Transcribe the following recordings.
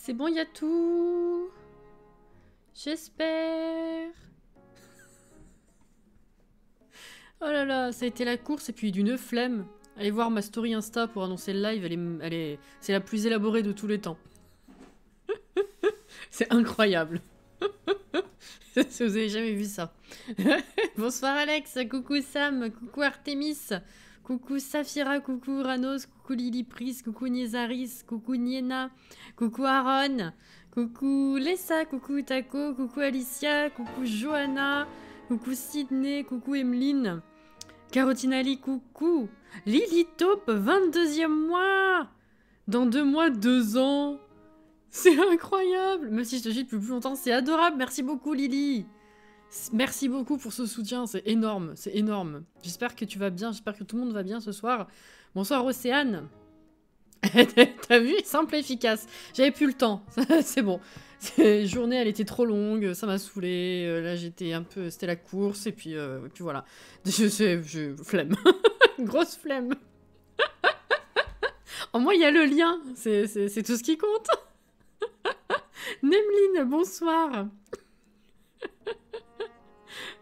C'est bon, il y a tout. J'espère. Oh là là, ça a été la course et puis d'une flemme. Allez voir ma story Insta pour annoncer le live, c'est la plus élaborée de tous les temps. C'est incroyable. Si vous avez jamais vu ça. Bonsoir Alex, coucou Sam, coucou Artemis, coucou Safira, coucou Uranos, coucou Lily Pris, coucou Niezaris, coucou Niena, coucou Aaron, coucou Lessa, coucou Taco, coucou Alicia, coucou Johanna, coucou Sydney, coucou Emeline, Carotinali, coucou Lily Taupe, 22e mois. Dans 2 mois, 2 ans. C'est incroyable. Même si je te suis depuis plus longtemps, c'est adorable. Merci beaucoup Lily. Merci beaucoup pour ce soutien, c'est énorme, c'est énorme. J'espère que tu vas bien, j'espère que tout le monde va bien ce soir. Bonsoir Océane. T'as vu? Simple et efficace. J'avais plus le temps, c'est bon. Cette journée, elle était trop longue, ça m'a saoulée. Là, j'étais un peu... C'était la course, et puis voilà. Flemme. Grosse flemme. En moi, il y a le lien, c'est tout ce qui compte. Nemeline, bonsoir.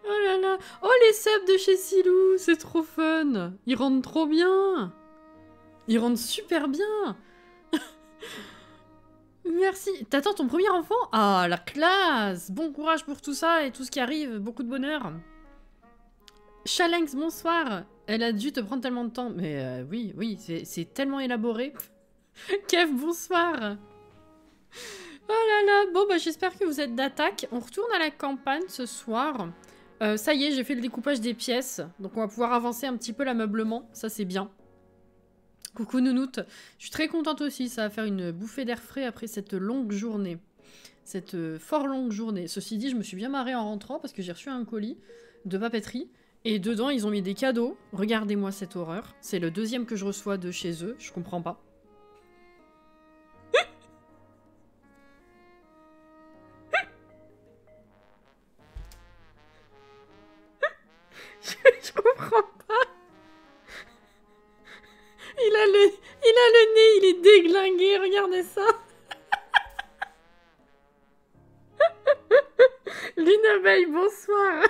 Oh là là. Oh, les subs de chez Silou, c'est trop fun. Ils rendent trop bien. Ils rendent super bien. Merci. T'attends ton premier enfant? Ah, la classe. Bon courage pour tout ça et tout ce qui arrive. Beaucoup de bonheur. Chalenx, bonsoir. Elle a dû te prendre tellement de temps. Mais oui, c'est tellement élaboré. Kev, bonsoir. Oh là là. Bon, bah j'espère que vous êtes d'attaque. On retourne à la campagne ce soir. Ça y est, j'ai fait le découpage des pièces. Donc on va pouvoir avancer un petit peu l'ameublement. Ça, c'est bien. Coucou Nounoute. Je suis très contente aussi. Ça va faire une bouffée d'air frais après cette longue journée. Cette fort longue journée. Ceci dit, je me suis bien marrée en rentrant parce que j'ai reçu un colis de papeterie. Et dedans, ils ont mis des cadeaux. Regardez-moi cette horreur. C'est le 2e que je reçois de chez eux. Je comprends pas. Je comprends pas. Il a le nez, il est déglingué, regardez ça. Lune abeille, bonsoir.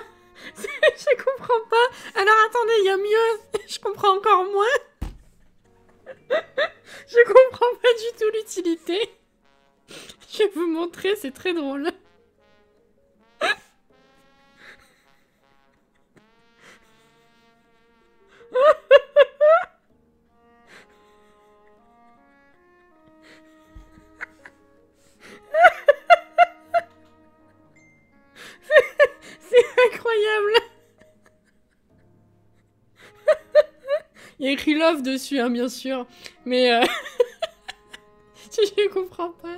Je comprends pas. Alors attendez, il y a mieux. Je comprends encore moins. Je comprends pas du tout l'utilité. Je vais vous montrer, c'est très drôle. C'est incroyable. Il y a écrit love dessus, hein, bien sûr. Mais je comprends pas.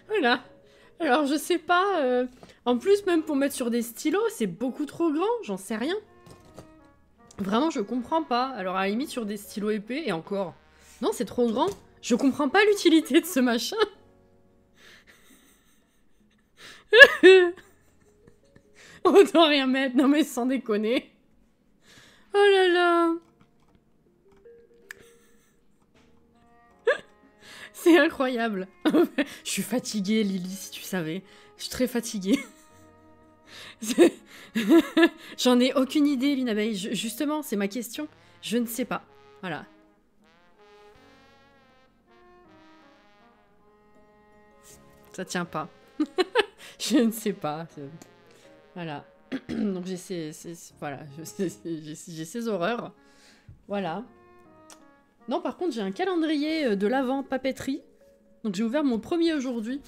Voilà. Alors, je sais pas... En plus, même pour mettre sur des stylos, c'est beaucoup trop grand. J'en sais rien. Vraiment, je comprends pas. Alors, à la limite, sur des stylos épais, et encore... Non, c'est trop grand. Je comprends pas l'utilité de ce machin. Autant rien mettre. Non, mais sans déconner. Oh là là. C'est incroyable. Je suis fatiguée, Lily, si tu savais. Je suis très fatiguée. J'en ai aucune idée, Lune Abeille. Justement, c'est ma question. Je ne sais pas. Voilà. Ça tient pas. Je ne sais pas. Voilà. Donc j'ai ces horreurs. Voilà. Non, par contre, j'ai un calendrier de l'Avent papeterie. Donc j'ai ouvert mon premier aujourd'hui.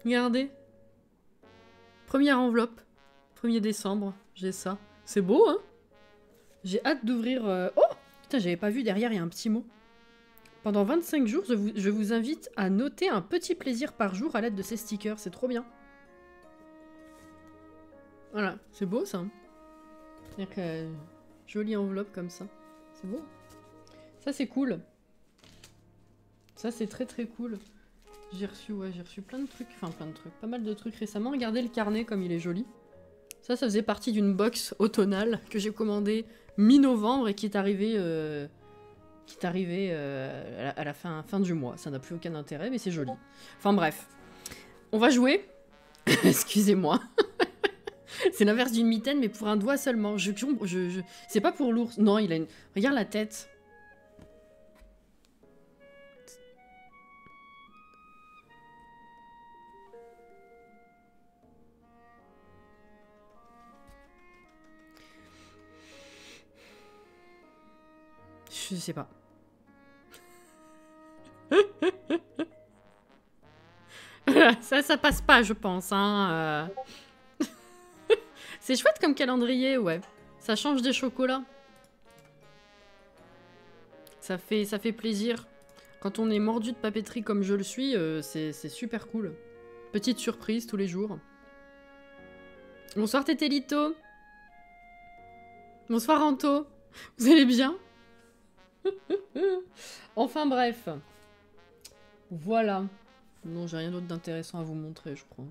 Regardez. Première enveloppe. 1er décembre. J'ai ça. C'est beau, hein? J'ai hâte d'ouvrir... Oh! Putain, j'avais pas vu, derrière, il y a un petit mot. Pendant 25 jours, je vous invite à noter un petit plaisir par jour à l'aide de ces stickers. C'est trop bien. Voilà, c'est beau, ça. C'est-à-dire que... jolie enveloppe comme ça. C'est beau. Ça, c'est cool. Ça, c'est très très cool. J'ai reçu plein de trucs. Enfin, plein de trucs. Pas mal de trucs récemment. Regardez le carnet comme il est joli. Ça faisait partie d'une box automnale que j'ai commandée mi-novembre et qui est arrivée qui est arrivé à la fin du mois. Ça n'a plus aucun intérêt, mais c'est joli. Enfin bref. On va jouer. Excusez-moi. C'est l'inverse d'une mitaine, mais pour un doigt seulement. C'est pas pour l'ours. Non, il a une... Regarde la tête. Je sais pas. Ça passe pas, je pense. Hein. C'est chouette comme calendrier, ouais. Ça change des chocolats. Ça fait plaisir. Quand on est mordu de papeterie comme je le suis, c'est super cool. Petite surprise tous les jours. Bonsoir Tétélito. Bonsoir Anto. Vous allez bien? Enfin bref. Voilà. Non, j'ai rien d'autre d'intéressant à vous montrer, je crois.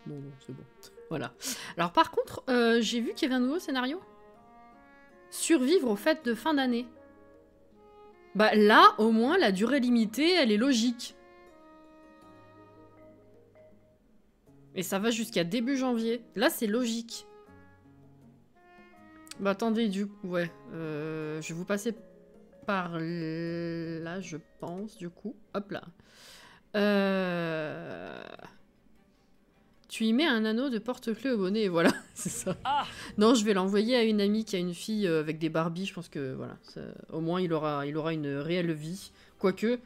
Non, c'est bon. Voilà. Alors par contre, j'ai vu qu'il y avait un nouveau scénario. Survivre aux fêtes de fin d'année. Bah là, au moins, la durée limitée, elle est logique. Et ça va jusqu'à début janvier. Là, c'est logique. Bah attendez, du coup, ouais. Je vais vous passer par là, je pense, du coup. Hop là. Tu y mets un anneau de porte-clés au bonnet et voilà, c'est ça. Ah, non, je vais l'envoyer à une amie qui a une fille avec des Barbies. Je pense que voilà, ça, au moins il aura une réelle vie. Quoique,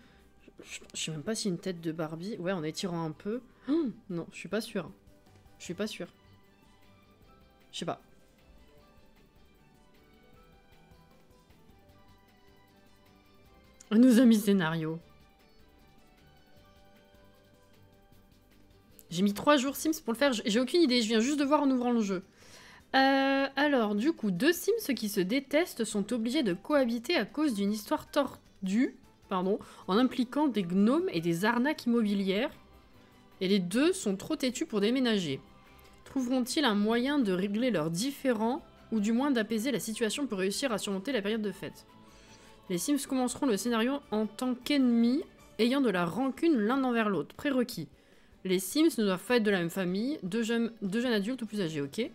je sais même pas si une tête de Barbie. Ouais, en étirant un peu. Non, je suis pas sûre. Je suis pas sûre. Je sais pas. Nos amis scénario. J'ai mis 3 jours Sims pour le faire. J'ai aucune idée, je viens juste de voir en ouvrant le jeu. Alors, du coup, 2 Sims qui se détestent sont obligés de cohabiter à cause d'une histoire tordue, en impliquant des gnomes et des arnaques immobilières. Et les deux sont trop têtus pour déménager. Trouveront-ils un moyen de régler leurs différends, ou du moins d'apaiser la situation pour réussir à surmonter la période de fête? Les Sims commenceront le scénario en tant qu'ennemis, ayant de la rancune l'un envers l'autre. Prérequis. Les Sims ne doivent pas être de la même famille, deux jeunes adultes ou plus âgés, ok.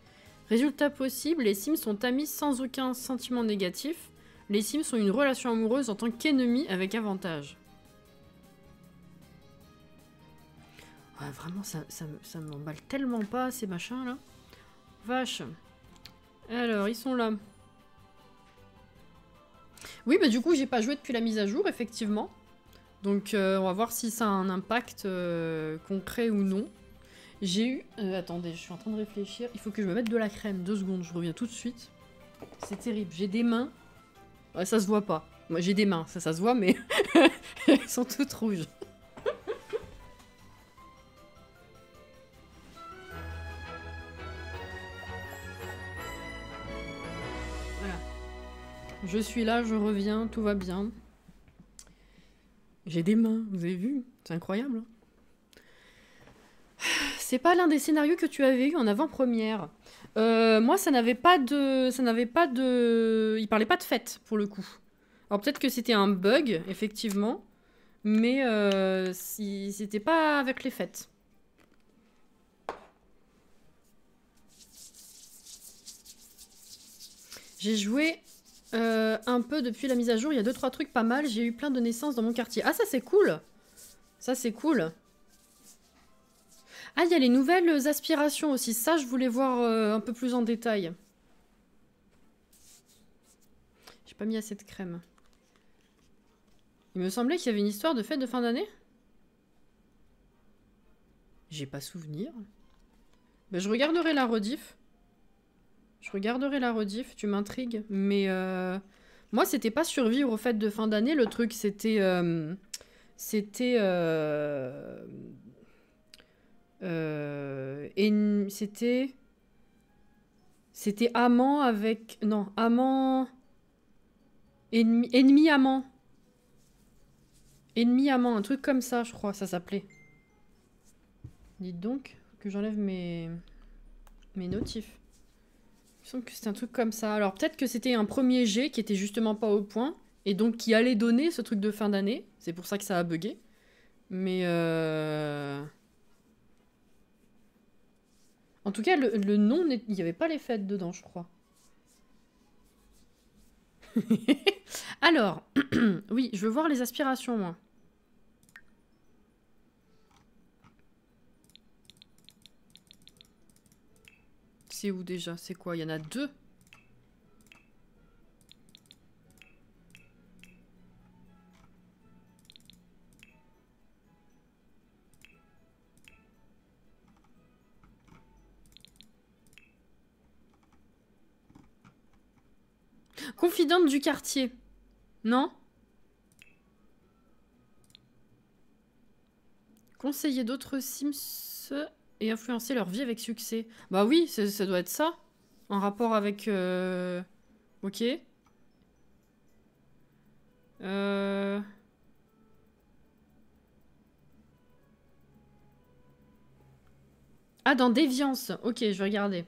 Résultat possible, les Sims sont amis sans aucun sentiment négatif. Les Sims ont une relation amoureuse en tant qu'ennemis avec avantage. Ouais, vraiment, ça m'emballe tellement pas, ces machins, là. Vache. Alors, ils sont là. Oui, bah du coup, j'ai pas joué depuis la mise à jour, effectivement. Donc, on va voir si ça a un impact concret ou non. J'ai eu... attendez, je suis en train de réfléchir. Il faut que je me mette de la crème. 2 secondes, je reviens tout de suite. C'est terrible. J'ai des mains... Ouais, ça se voit pas. Moi, j'ai des mains. Ça se voit, mais... elles sont toutes rouges. Voilà. Je suis là, je reviens, tout va bien. J'ai des mains, vous avez vu? C'est incroyable. C'est pas l'un des scénarios que tu avais eu en avant-première. Moi, ça n'avait pas de... Il parlait pas de fête, pour le coup. Alors peut-être que c'était un bug, effectivement. Mais si... c'était pas avec les fêtes. J'ai joué un peu depuis la mise à jour. Il y a 2-3 trucs pas mal. J'ai eu plein de naissances dans mon quartier. Ah, ça c'est cool. Ça c'est cool. Ah, il y a les nouvelles aspirations aussi. Ça, je voulais voir un peu plus en détail. J'ai pas mis assez de crème. Il me semblait qu'il y avait une histoire de fête de fin d'année. J'ai pas souvenir. Ben, je regarderai la rediff. Tu m'intrigues. Mais moi, c'était pas survivre aux fêtes de fin d'année. Le truc, c'était... c'était amant avec... Non, amant... Ennemi amant. Ennemi amant, un truc comme ça, je crois, ça s'appelait. Dites donc que j'enlève mes notifs. Il me semble que c'était un truc comme ça. Alors peut-être que c'était un premier jet qui était justement pas au point. et donc qui allait donner ce truc de fin d'année. C'est pour ça que ça a bugué. Mais en tout cas, le nom, il n'y avait pas les fêtes dedans, je crois. Alors, oui, je veux voir les aspirations, moi. C'est où déjà? C'est quoi? Il y en a 2. Confidente du quartier. Non? Conseiller d'autres Sims et influencer leur vie avec succès. Bah oui, ça doit être ça. En rapport avec... Ok. Ah, dans Déviance. Ok, je vais regarder.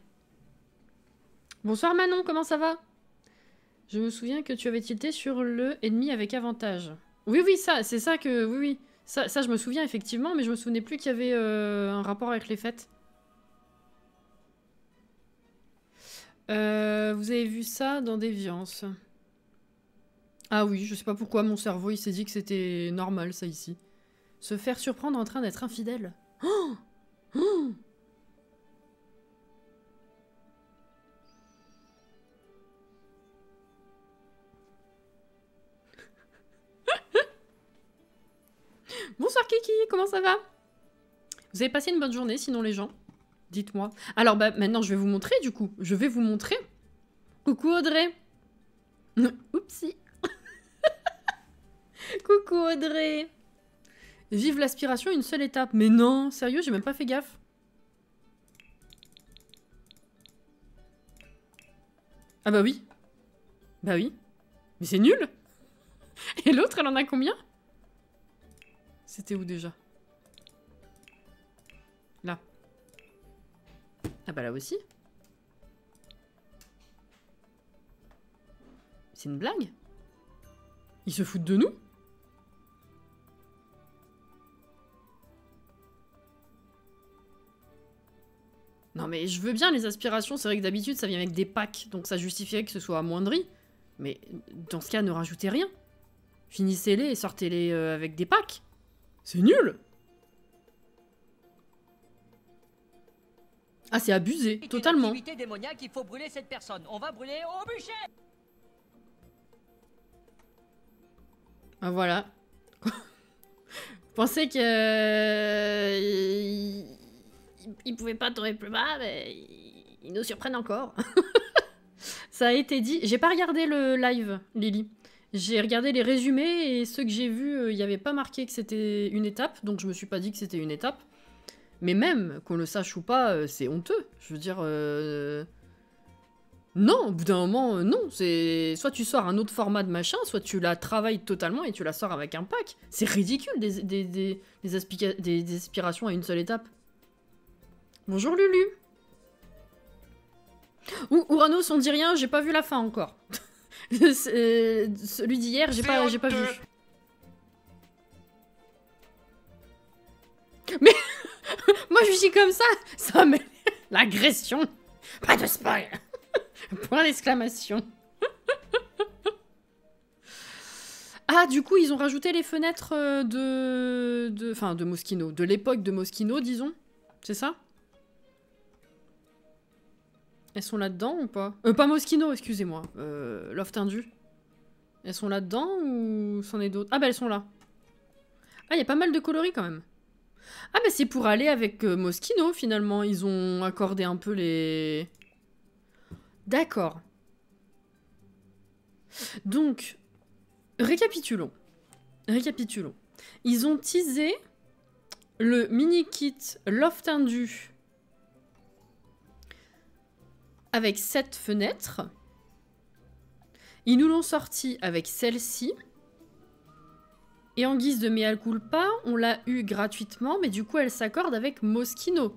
Bonsoir Manon, comment ça va? Je me souviens que tu avais tilté sur le ennemi avec avantage. Oui, oui, ça, c'est ça que... Oui, oui. Ça, je me souviens effectivement, mais je me souvenais plus qu'il y avait un rapport avec les fêtes. Vous avez vu ça dans Déviance. Ah oui, je sais pas pourquoi mon cerveau il s'est dit que c'était normal ça ici. Se faire surprendre en train d'être infidèle. Oh oh Bonsoir Kiki, comment ça va? Vous avez passé une bonne journée sinon les gens? Dites-moi. Alors bah maintenant je vais vous montrer du coup. Je vais vous montrer. Coucou Audrey. Oupsie. Coucou Audrey. Vive l'aspiration, une seule étape. Mais non, sérieux, j'ai même pas fait gaffe. Ah bah oui. Bah oui. Mais c'est nul. Et l'autre, elle en a combien? C'était où déjà? Là. Ah bah là aussi. C'est une blague? Ils se foutent de nous? Non mais je veux bien les aspirations, c'est vrai que d'habitude ça vient avec des packs, donc ça justifierait que ce soit amoindri. Mais dans ce cas, ne rajoutez rien. Finissez-les et sortez-les avec des packs. C'est nul! Ah, c'est abusé, totalement. Démoniaque, il faut brûler cette personne. On va brûler au bûcher. Ah voilà. Pensez que ils pouvaient pas tomber plus bas, mais ils nous surprennent encore. Ça a été dit. J'ai pas regardé le live, Lily. J'ai regardé les résumés et ceux que j'ai vus, il n'y avait pas marqué que c'était une étape, donc je me suis pas dit que c'était une étape. Mais même, qu'on le sache ou pas, c'est honteux. Je veux dire... Non, au bout d'un moment, non. C'est soit tu sors un autre format de machin, soit tu la travailles totalement et tu la sors avec un pack. C'est ridicule des aspirations à une seule étape. Bonjour Lulu. Ouranos, on dit rien, j'ai pas vu la fin encore. Celui d'hier, j'ai pas vu. Mais moi je suis comme ça mais l'agression. Pas de spoil. Point d'exclamation. Ah, du coup, ils ont rajouté les fenêtres de Moschino. De l'époque de Moschino, disons. C'est ça? Elles sont là-dedans ou pas? Pas Moschino, excusez-moi. Loft Indu. Elles sont là-dedans ou c'en est d'autres? Ah bah elles sont là. Ah, il y a pas mal de coloris quand même. Ah bah c'est pour aller avec Moschino finalement. Ils ont accordé un peu les... D'accord. Donc, récapitulons. Ils ont teasé le mini-kit Loft Indu avec 7 fenêtres. Ils nous l'ont sorti avec celle-ci. Et en guise de mea culpa, on l'a eu gratuitement, mais du coup, elle s'accorde avec Moschino.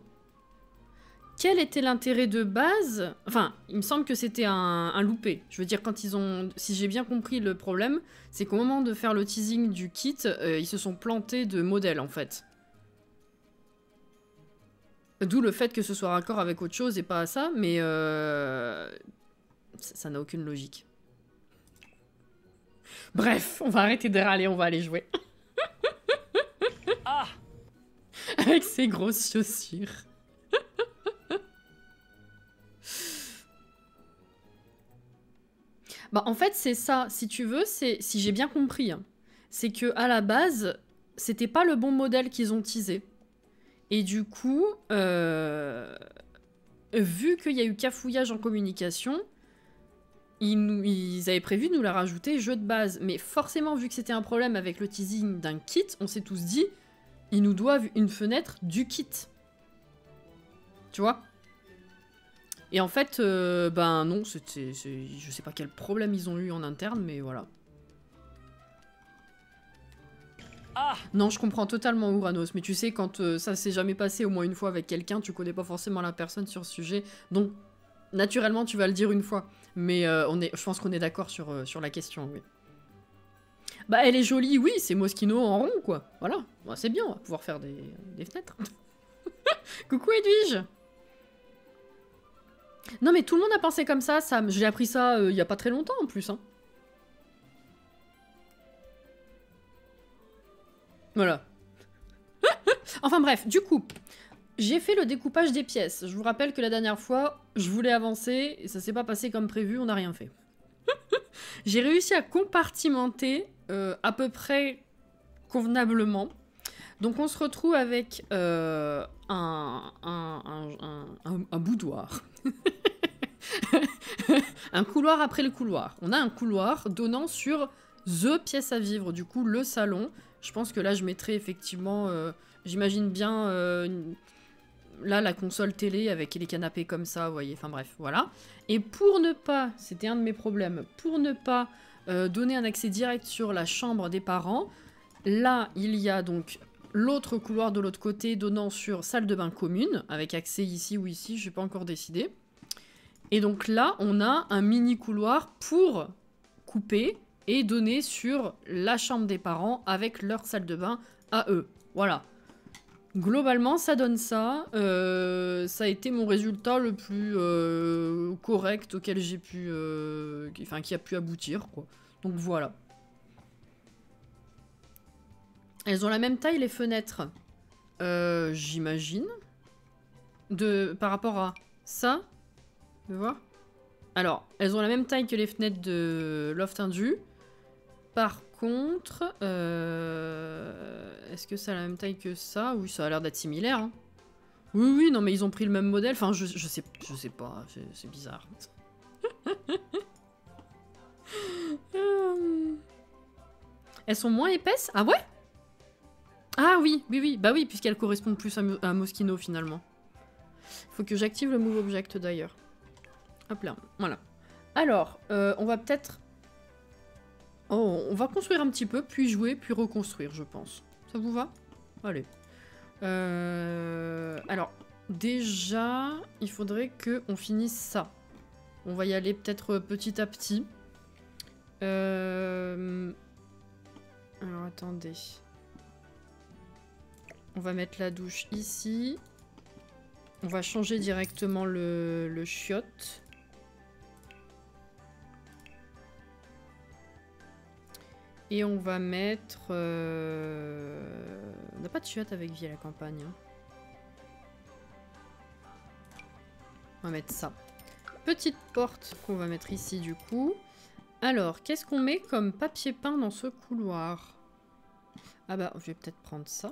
quel était l'intérêt de base? Enfin, il me semble que c'était un loupé. Je veux dire, quand ils ont... Si j'ai bien compris le problème, c'est qu'au moment de faire le teasing du kit, ils se sont plantés de modèle, en fait. D'où le fait que ce soit raccord avec autre chose et pas à ça, mais ça n'a aucune logique. Bref, on va arrêter de râler, on va aller jouer. Ah! Avec ses grosses chaussures. Bah en fait c'est ça, si tu veux, c'est si j'ai bien compris, hein, c'est que à la base c'était pas le bon modèle qu'ils ont teasé. Et du coup, vu qu'il y a eu cafouillage en communication, ils avaient prévu de nous la rajouter jeu de base. Mais forcément, vu que c'était un problème avec le teasing d'un kit, on s'est tous dit, ils nous doivent une fenêtre du kit. Tu vois? Et en fait, ben non, je sais pas quel problème ils ont eu en interne, mais voilà. Ah! Non, je comprends totalement Ouranos, mais tu sais, quand ça s'est jamais passé au moins une fois avec quelqu'un, tu connais pas forcément la personne sur ce sujet, donc naturellement tu vas le dire une fois. Mais je pense qu'on est d'accord sur la question, oui. Bah elle est jolie, oui, c'est Moschino en rond, quoi. Voilà, bah, c'est bien, on va pouvoir faire des fenêtres. Coucou Edwige. Non mais tout le monde a pensé comme ça, Sam. J'ai appris ça il y a pas très longtemps en plus, hein. Voilà. Enfin bref, du coup, j'ai fait le découpage des pièces. Je vous rappelle que la dernière fois, je voulais avancer et ça s'est pas passé comme prévu, on n'a rien fait. J'ai réussi à compartimenter à peu près convenablement. Donc on se retrouve avec un boudoir. Un couloir après le couloir. On a un couloir donnant sur the pièce à vivre, du coup le salon. Je pense que là je mettrai effectivement, j'imagine bien là la console télé avec les canapés comme ça, vous voyez, enfin bref, voilà. Et pour ne pas, c'était un de mes problèmes, pour ne pas donner un accès direct sur la chambre des parents, là il y a donc l'autre couloir de l'autre côté donnant sur salle de bain commune, avec accès ici ou ici, je n'ai pas encore décidé. Et donc là, on a un mini couloir pour couper et donner sur la chambre des parents avec leur salle de bain à eux. Voilà. Globalement, ça donne ça. Ça a été mon résultat le plus correct auquel j'ai pu... Enfin, qui a pu aboutir, quoi. Donc voilà. Elles ont la même taille, les fenêtres. J'imagine. Par rapport à ça. Tu vois? Alors, elles ont la même taille que les fenêtres de Loft Indu. Par contre, est-ce que ça a la même taille que ça? Oui, ça a l'air d'être similaire. Hein. Oui, oui, non, mais ils ont pris le même modèle. Enfin, je sais pas, c'est bizarre. Elles sont moins épaisses? Ah ouais? Ah oui, oui, oui. Bah oui, puisqu'elles correspondent plus à Moschino, finalement. Faut que j'active le Move Object, d'ailleurs. Hop là, voilà. Alors, on va peut-être... Oh, on va construire un petit peu, puis jouer, puis reconstruire, je pense. Ça vous va? Allez. Alors, déjà, il faudrait qu'on finisse ça. On va y aller peut-être petit à petit. Alors, attendez. On va mettre la douche ici. On va changer directement le chiotte. Et on va mettre... On n'a pas de chiotte avec vie à la campagne. Hein. On va mettre ça. Petite porte qu'on va mettre ici du coup. Alors, qu'est-ce qu'on met comme papier peint dans ce couloir? Ah bah, je vais peut-être prendre ça.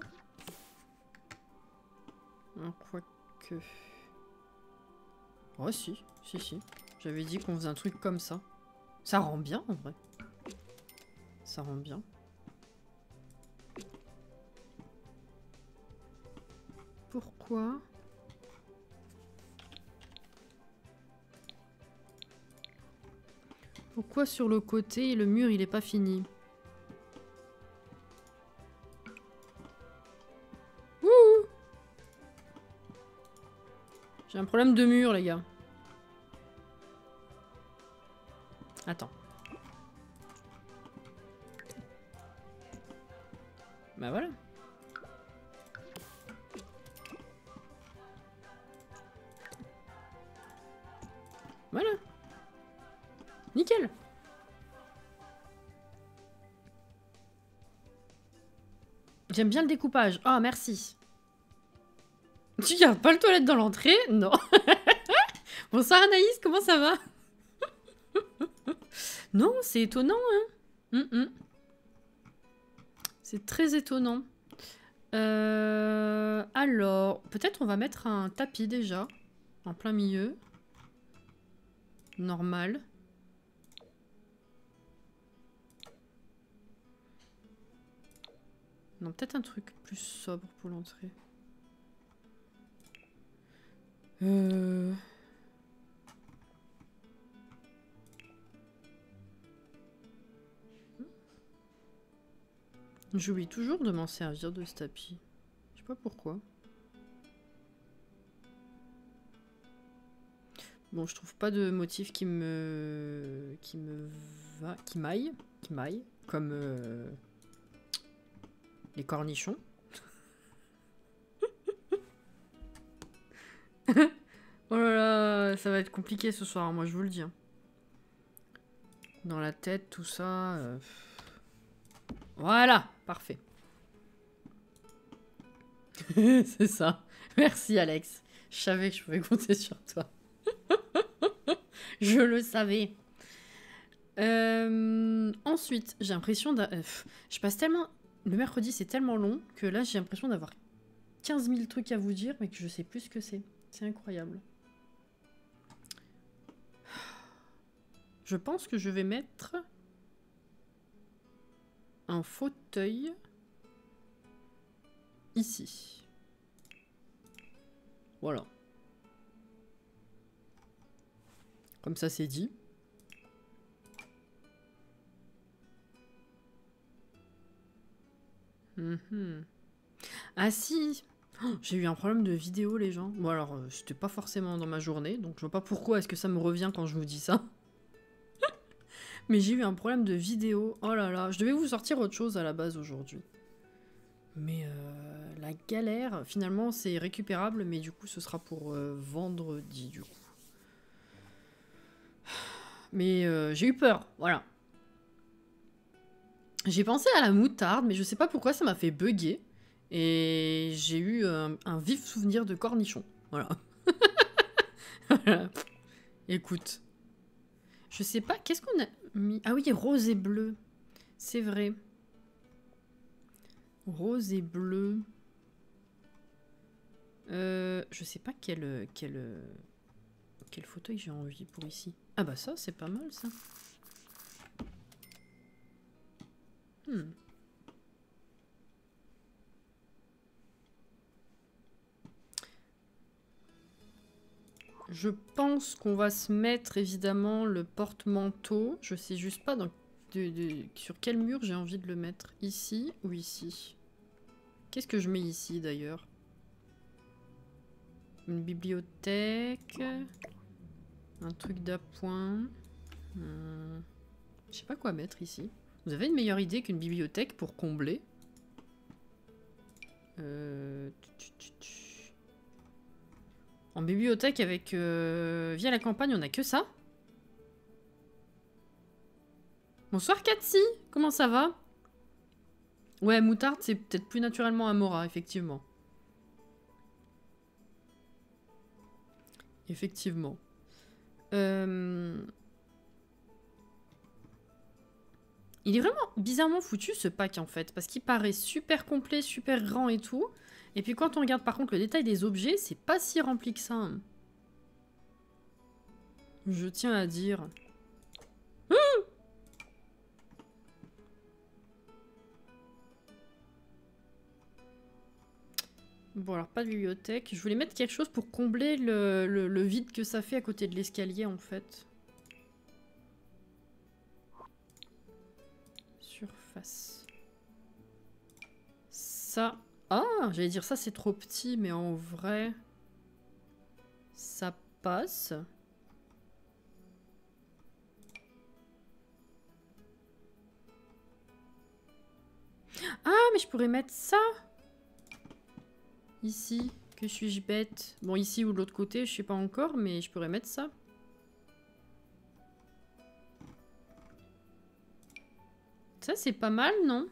Quoique... Oh si, si. J'avais dit qu'on faisait un truc comme ça. Ça rend bien en vrai. Ça rend bien. Pourquoi? Pourquoi sur le côté, le mur, il est pas fini? J'ai J'ai un problème de mur, les gars. Attends. Bah voilà. Voilà. Nickel. J'aime bien le découpage. Ah, merci. Tu gardes pas le toilette dans l'entrée? Non. Bonsoir Anaïs, comment ça va? Non, c'est étonnant, hein. C'est très étonnant. Alors, peut-être on va mettre un tapis déjà. En plein milieu. Normal. Non, peut-être un truc plus sobre pour l'entrée. J'oublie toujours de m'en servir de ce tapis. Je sais pas pourquoi. Bon, je trouve pas de motif qui m'aille, comme les cornichons. Oh là là, ça va être compliqué ce soir, moi je vous le dis. Hein. Dans la tête, tout ça. Voilà, parfait. C'est ça. Merci Alex. Je savais que je pouvais compter sur toi. Je le savais. Ensuite, j'ai l'impression je passe tellement... Le mercredi, c'est tellement long que là, j'ai l'impression d'avoir 15 000 trucs à vous dire, mais que je sais plus ce que c'est. C'est incroyable. Je pense que je vais mettre un fauteuil ici. Voilà. Comme ça, c'est dit. Ah si, oh, j'ai eu un problème de vidéo, les gens. Bon alors, c'était pas forcément dans ma journée, donc je vois pas pourquoi est-ce que ça me revient quand je vous dis ça. Mais j'ai eu un problème de vidéo. Oh là là, je devais vous sortir autre chose à la base aujourd'hui. Mais la galère, finalement, c'est récupérable, mais du coup, ce sera pour vendredi, du coup. Mais j'ai eu peur, voilà. J'ai pensé à la moutarde, mais je sais pas pourquoi ça m'a fait bugger. Et j'ai eu un vif souvenir de cornichon. Voilà. Voilà. Écoute. Je sais pas, qu'est-ce qu'on a mis? Ah oui, rose et bleu. C'est vrai. Rose et bleu. Je sais pas quel fauteuil j'ai envie pour ici. Ah bah ça, c'est pas mal ça. Je pense qu'on va se mettre évidemment le porte-manteau. Je sais juste pas sur quel mur j'ai envie de le mettre. Ici ou ici? Qu'est-ce que je mets ici d'ailleurs? Une bibliothèque. Un truc d'appoint. Je sais pas quoi mettre ici. Vous avez une meilleure idée qu'une bibliothèque pour combler? En bibliothèque avec... via la campagne, on a que ça? Bonsoir Katsi, comment ça va? Ouais, moutarde, c'est peut-être plus naturellement Amora, effectivement. Effectivement. Il est vraiment bizarrement foutu ce pack en fait, parce qu'il paraît super complet, super grand et tout. Et puis quand on regarde par contre le détail des objets, c'est pas si rempli que ça. Je tiens à dire. Bon alors pas de bibliothèque. Je voulais mettre quelque chose pour combler le vide que ça fait à côté de l'escalier en fait. Surface. Ça. Ah, j'allais dire ça c'est trop petit, mais en vrai... Ça passe. Ah, mais je pourrais mettre ça. Ici. Que suis-je bête? Bon, ici ou de l'autre côté, je sais pas encore, mais je pourrais mettre ça. Ça, c'est pas mal, non?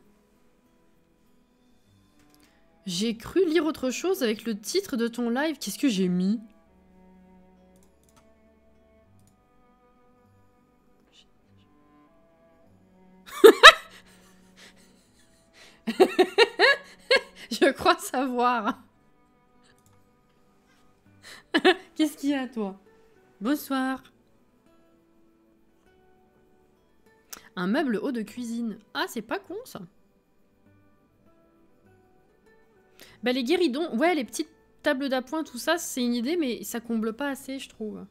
J'ai cru lire autre chose avec le titre de ton live. Qu'est-ce que j'ai mis? Je crois savoir. Qu'est-ce qu'il y a, toi? Bonsoir. Un meuble haut de cuisine. Ah, c'est pas con, ça. Bah, les guéridons, ouais, les petites tables d'appoint, tout ça, c'est une idée, mais ça comble pas assez, je trouve.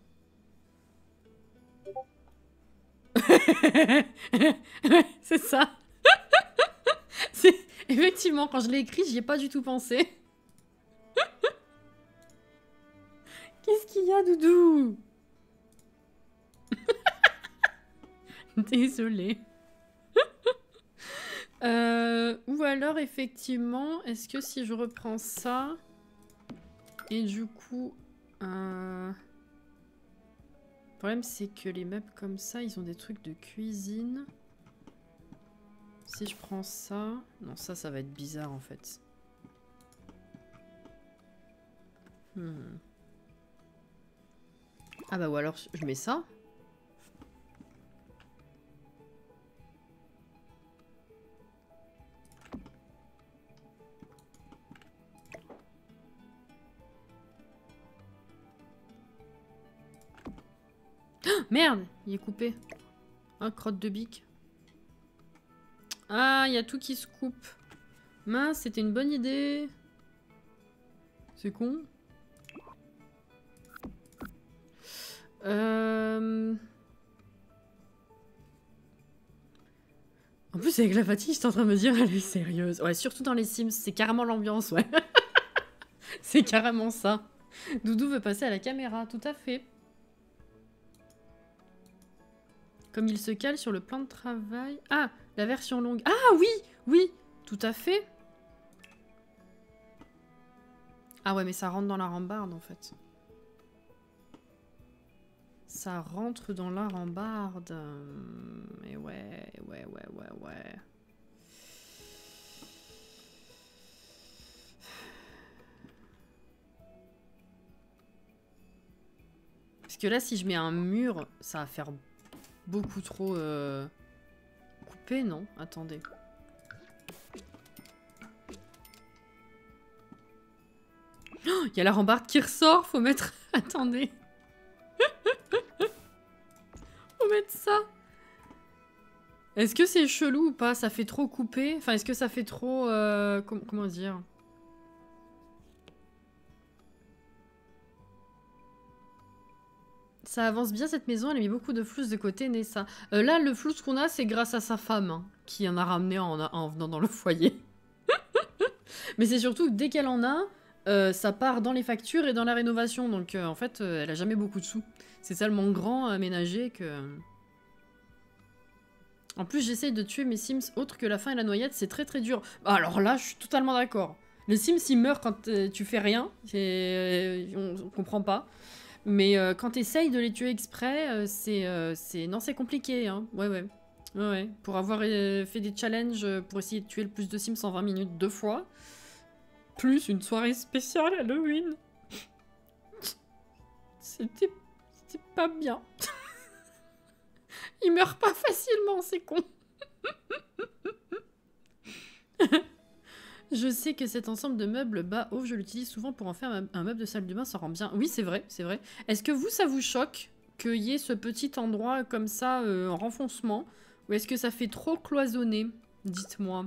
C'est ça. Effectivement, quand je l'ai écrit, j'y ai pas du tout pensé. Qu'est-ce qu'il y a, Doudou? Désolée. Ou alors, effectivement, est-ce que si je reprends ça... Et du coup... Le problème, c'est que les meubles comme ça, ils ont des trucs de cuisine. Si je prends ça... Non, ça va être bizarre, en fait. Ah bah, ou alors, je mets ça. Merde, il est coupé. Ah, crotte de bique. Ah, il y a tout qui se coupe. Mince, c'était une bonne idée. C'est con. En plus, avec la fatigue, j'étais en train de me dire, elle est sérieuse. Ouais, surtout dans les Sims, c'est carrément l'ambiance, ouais. C'est carrément ça. Doudou veut passer à la caméra, tout à fait. Comme il se cale sur le plan de travail... Ah, la version longue. Ah oui, oui, tout à fait. Ah ouais, mais ça rentre dans la rambarde, en fait. Ça rentre dans la rambarde. Et ouais. Parce que là, si je mets un mur, ça va faire beaucoup trop coupé, non? Attendez. Oh, y a la rambarde qui ressort, faut mettre... Attendez. Faut mettre ça. Est-ce que c'est chelou ou pas? Ça fait trop coupé? Enfin, est-ce que ça fait trop... comment dire? Ça avance bien cette maison, elle a mis beaucoup de flouze de côté, Nessa. Là, le flouze qu'on a, c'est grâce à sa femme, hein, qui en a ramené en venant dans le foyer. Mais c'est surtout que dès qu'elle en a, ça part dans les factures et dans la rénovation. Donc en fait, elle a jamais beaucoup de sous. C'est tellement grand à ménager que... En plus, j'essaye de tuer mes Sims autres que la faim et la noyade, c'est très très dur. Alors là, je suis totalement d'accord. Les Sims, ils meurent quand tu fais rien. On comprend pas. Mais quand t'essayes de les tuer exprès, non, c'est compliqué, hein. Ouais. Pour avoir fait des challenges pour essayer de tuer le plus de Sims en 20 minutes 2 fois. Plus une soirée spéciale Halloween. C'était pas bien. Ils meurent pas facilement, c'est con. Je sais que cet ensemble de meubles bas hauts, je l'utilise souvent pour en faire un meuble de salle de bain, ça rend bien. Oui, c'est vrai, c'est vrai. Est-ce que vous, ça vous choque qu'il y ait ce petit endroit comme ça en renfoncement? Ou est-ce que ça fait trop cloisonné? Dites-moi.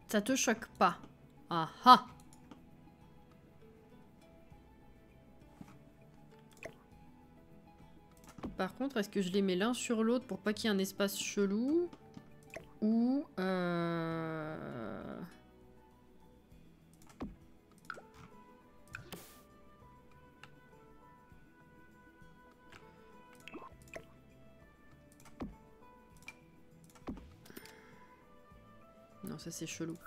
Ça te choque pas? Ah ah! Par contre, est-ce que je les mets l'un sur l'autre pour pas qu'il y ait un espace chelou? où... Non, ça c'est chelou.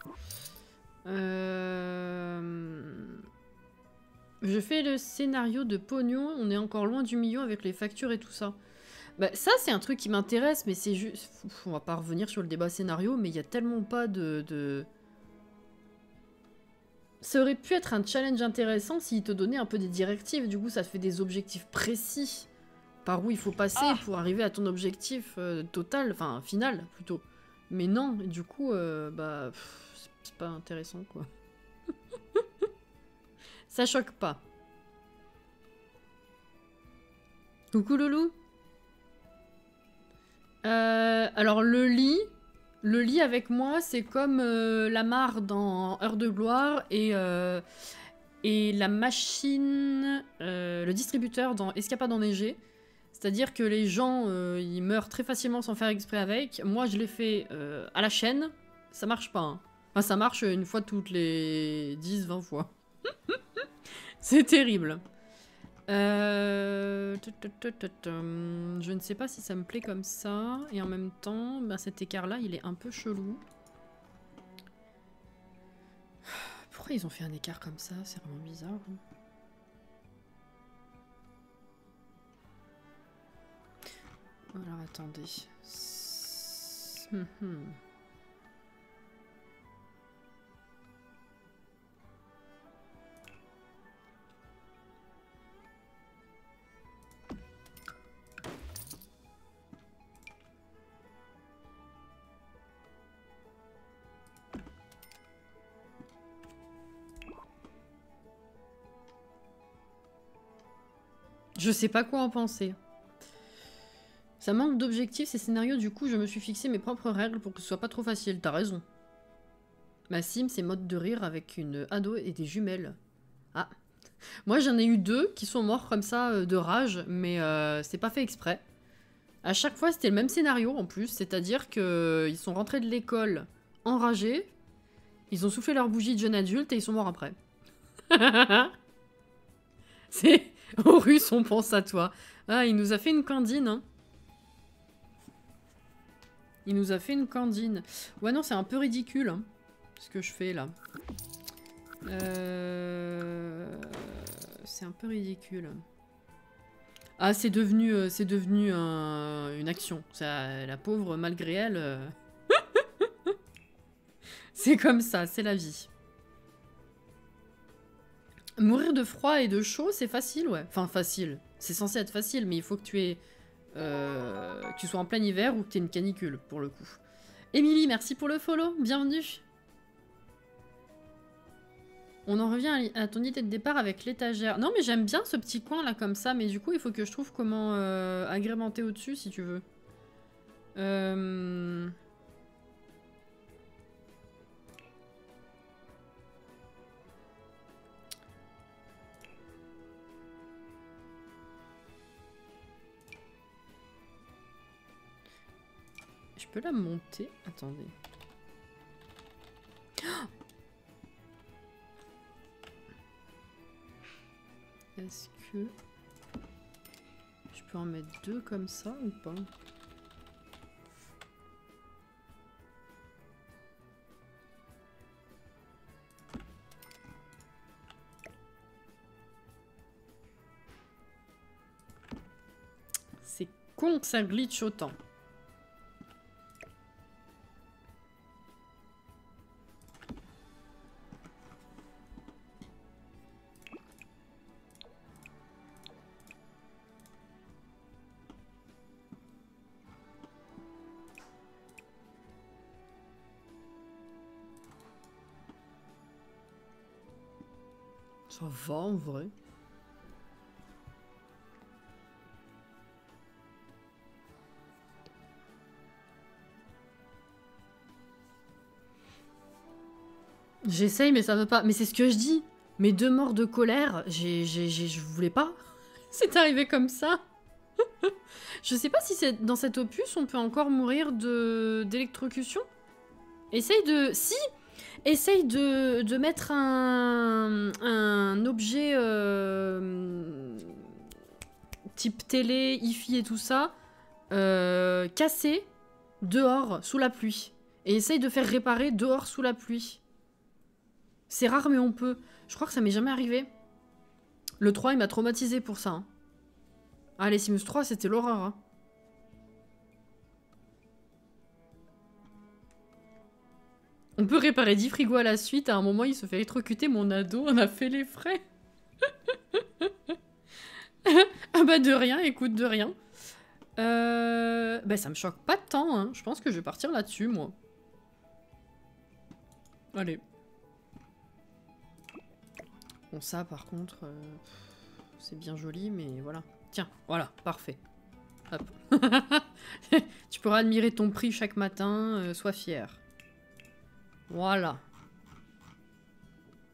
Je fais le scénario de Pognon, on est encore loin du million avec les factures et tout ça. Bah, ça, c'est un truc qui m'intéresse, mais c'est juste... On va pas revenir sur le débat scénario, mais il y a tellement pas de... Ça aurait pu être un challenge intéressant s'il te donnait un peu des directives. Du coup, ça te fait des objectifs précis par où il faut passer pour arriver à ton objectif total, enfin final plutôt. Mais non, du coup, bah... c'est pas intéressant, quoi. Ça choque pas. Coucou Loulou. Alors le lit avec moi, c'est comme la mare dans Heure de gloire et la machine, le distributeur dans Escapade enneigée. C'est-à-dire que les gens, ils meurent très facilement sans faire exprès avec. Moi, je l'ai fait à la chaîne. Ça marche pas. Hein. Enfin, ça marche une fois toutes les 10-20 fois. C'est terrible. Je ne sais pas si ça me plaît comme ça. Et en même temps, ben, cet écart-là, il est un peu chelou. Pourquoi ils ont fait un écart comme ça? C'est vraiment bizarre. Alors, attendez. Je sais pas quoi en penser. Ça manque d'objectifs ces scénarios, du coup je me suis fixé mes propres règles pour que ce soit pas trop facile, t'as raison. Ma sim c'est mode de rire avec une ado et des jumelles. Ah. Moi j'en ai eu 2 qui sont morts comme ça de rage, mais c'est pas fait exprès. À chaque fois c'était le même scénario en plus, c'est-à-dire que ils sont rentrés de l'école enragés, ils ont soufflé leur bougie de jeune adulte et ils sont morts après. C'est... Horus, on pense à toi. Ah, il nous a fait une candine, hein. Il nous a fait une candine. Ouais, non, c'est un peu ridicule, hein, ce que je fais, là. C'est un peu ridicule. Ah, c'est devenu une action. Ça, la pauvre, malgré elle... c'est comme ça, c'est la vie. Mourir de froid et de chaud, c'est facile, ouais. Enfin, facile. C'est censé être facile, mais il faut que tu aies... que tu sois en plein hiver ou que tu aies une canicule, pour le coup. Émilie, merci pour le follow. Bienvenue. On en revient à ton idée de départ avec l'étagère. Non, mais j'aime bien ce petit coin, là, comme ça. Mais du coup, il faut que je trouve comment agrémenter au-dessus, si tu veux. Je peux la monter? Attendez. Est-ce que... je peux en mettre 2 comme ça ou pas? C'est con que ça glitch autant. Ça va en vrai. J'essaye mais ça veut pas. Mais c'est ce que je dis. Mes 2 morts de colère, je voulais pas. C'est arrivé comme ça. Je sais pas si c'est dans cet opus on peut encore mourir d'électrocution. Essaye de... Si! Essaye de mettre un objet type télé, hi-fi et tout ça, cassé dehors sous la pluie. Et essaye de faire réparer dehors sous la pluie. C'est rare mais on peut. Je crois que ça m'est jamais arrivé. Le 3 il m'a traumatisé pour ça. Hein. Ah les Sims 3 c'était l'horreur. Hein. On peut réparer 10 frigos à la suite. À un moment, il se fait électrocuter. Mon ado en a fait les frais. Ah bah de rien, écoute, de rien. Bah ça me choque pas tant. Hein. Je pense que je vais partir là-dessus, moi. Allez. Bon, ça, par contre, c'est bien joli, mais voilà. Tiens, voilà, parfait. Hop. Tu pourras admirer ton prix chaque matin. Sois fier. Voilà.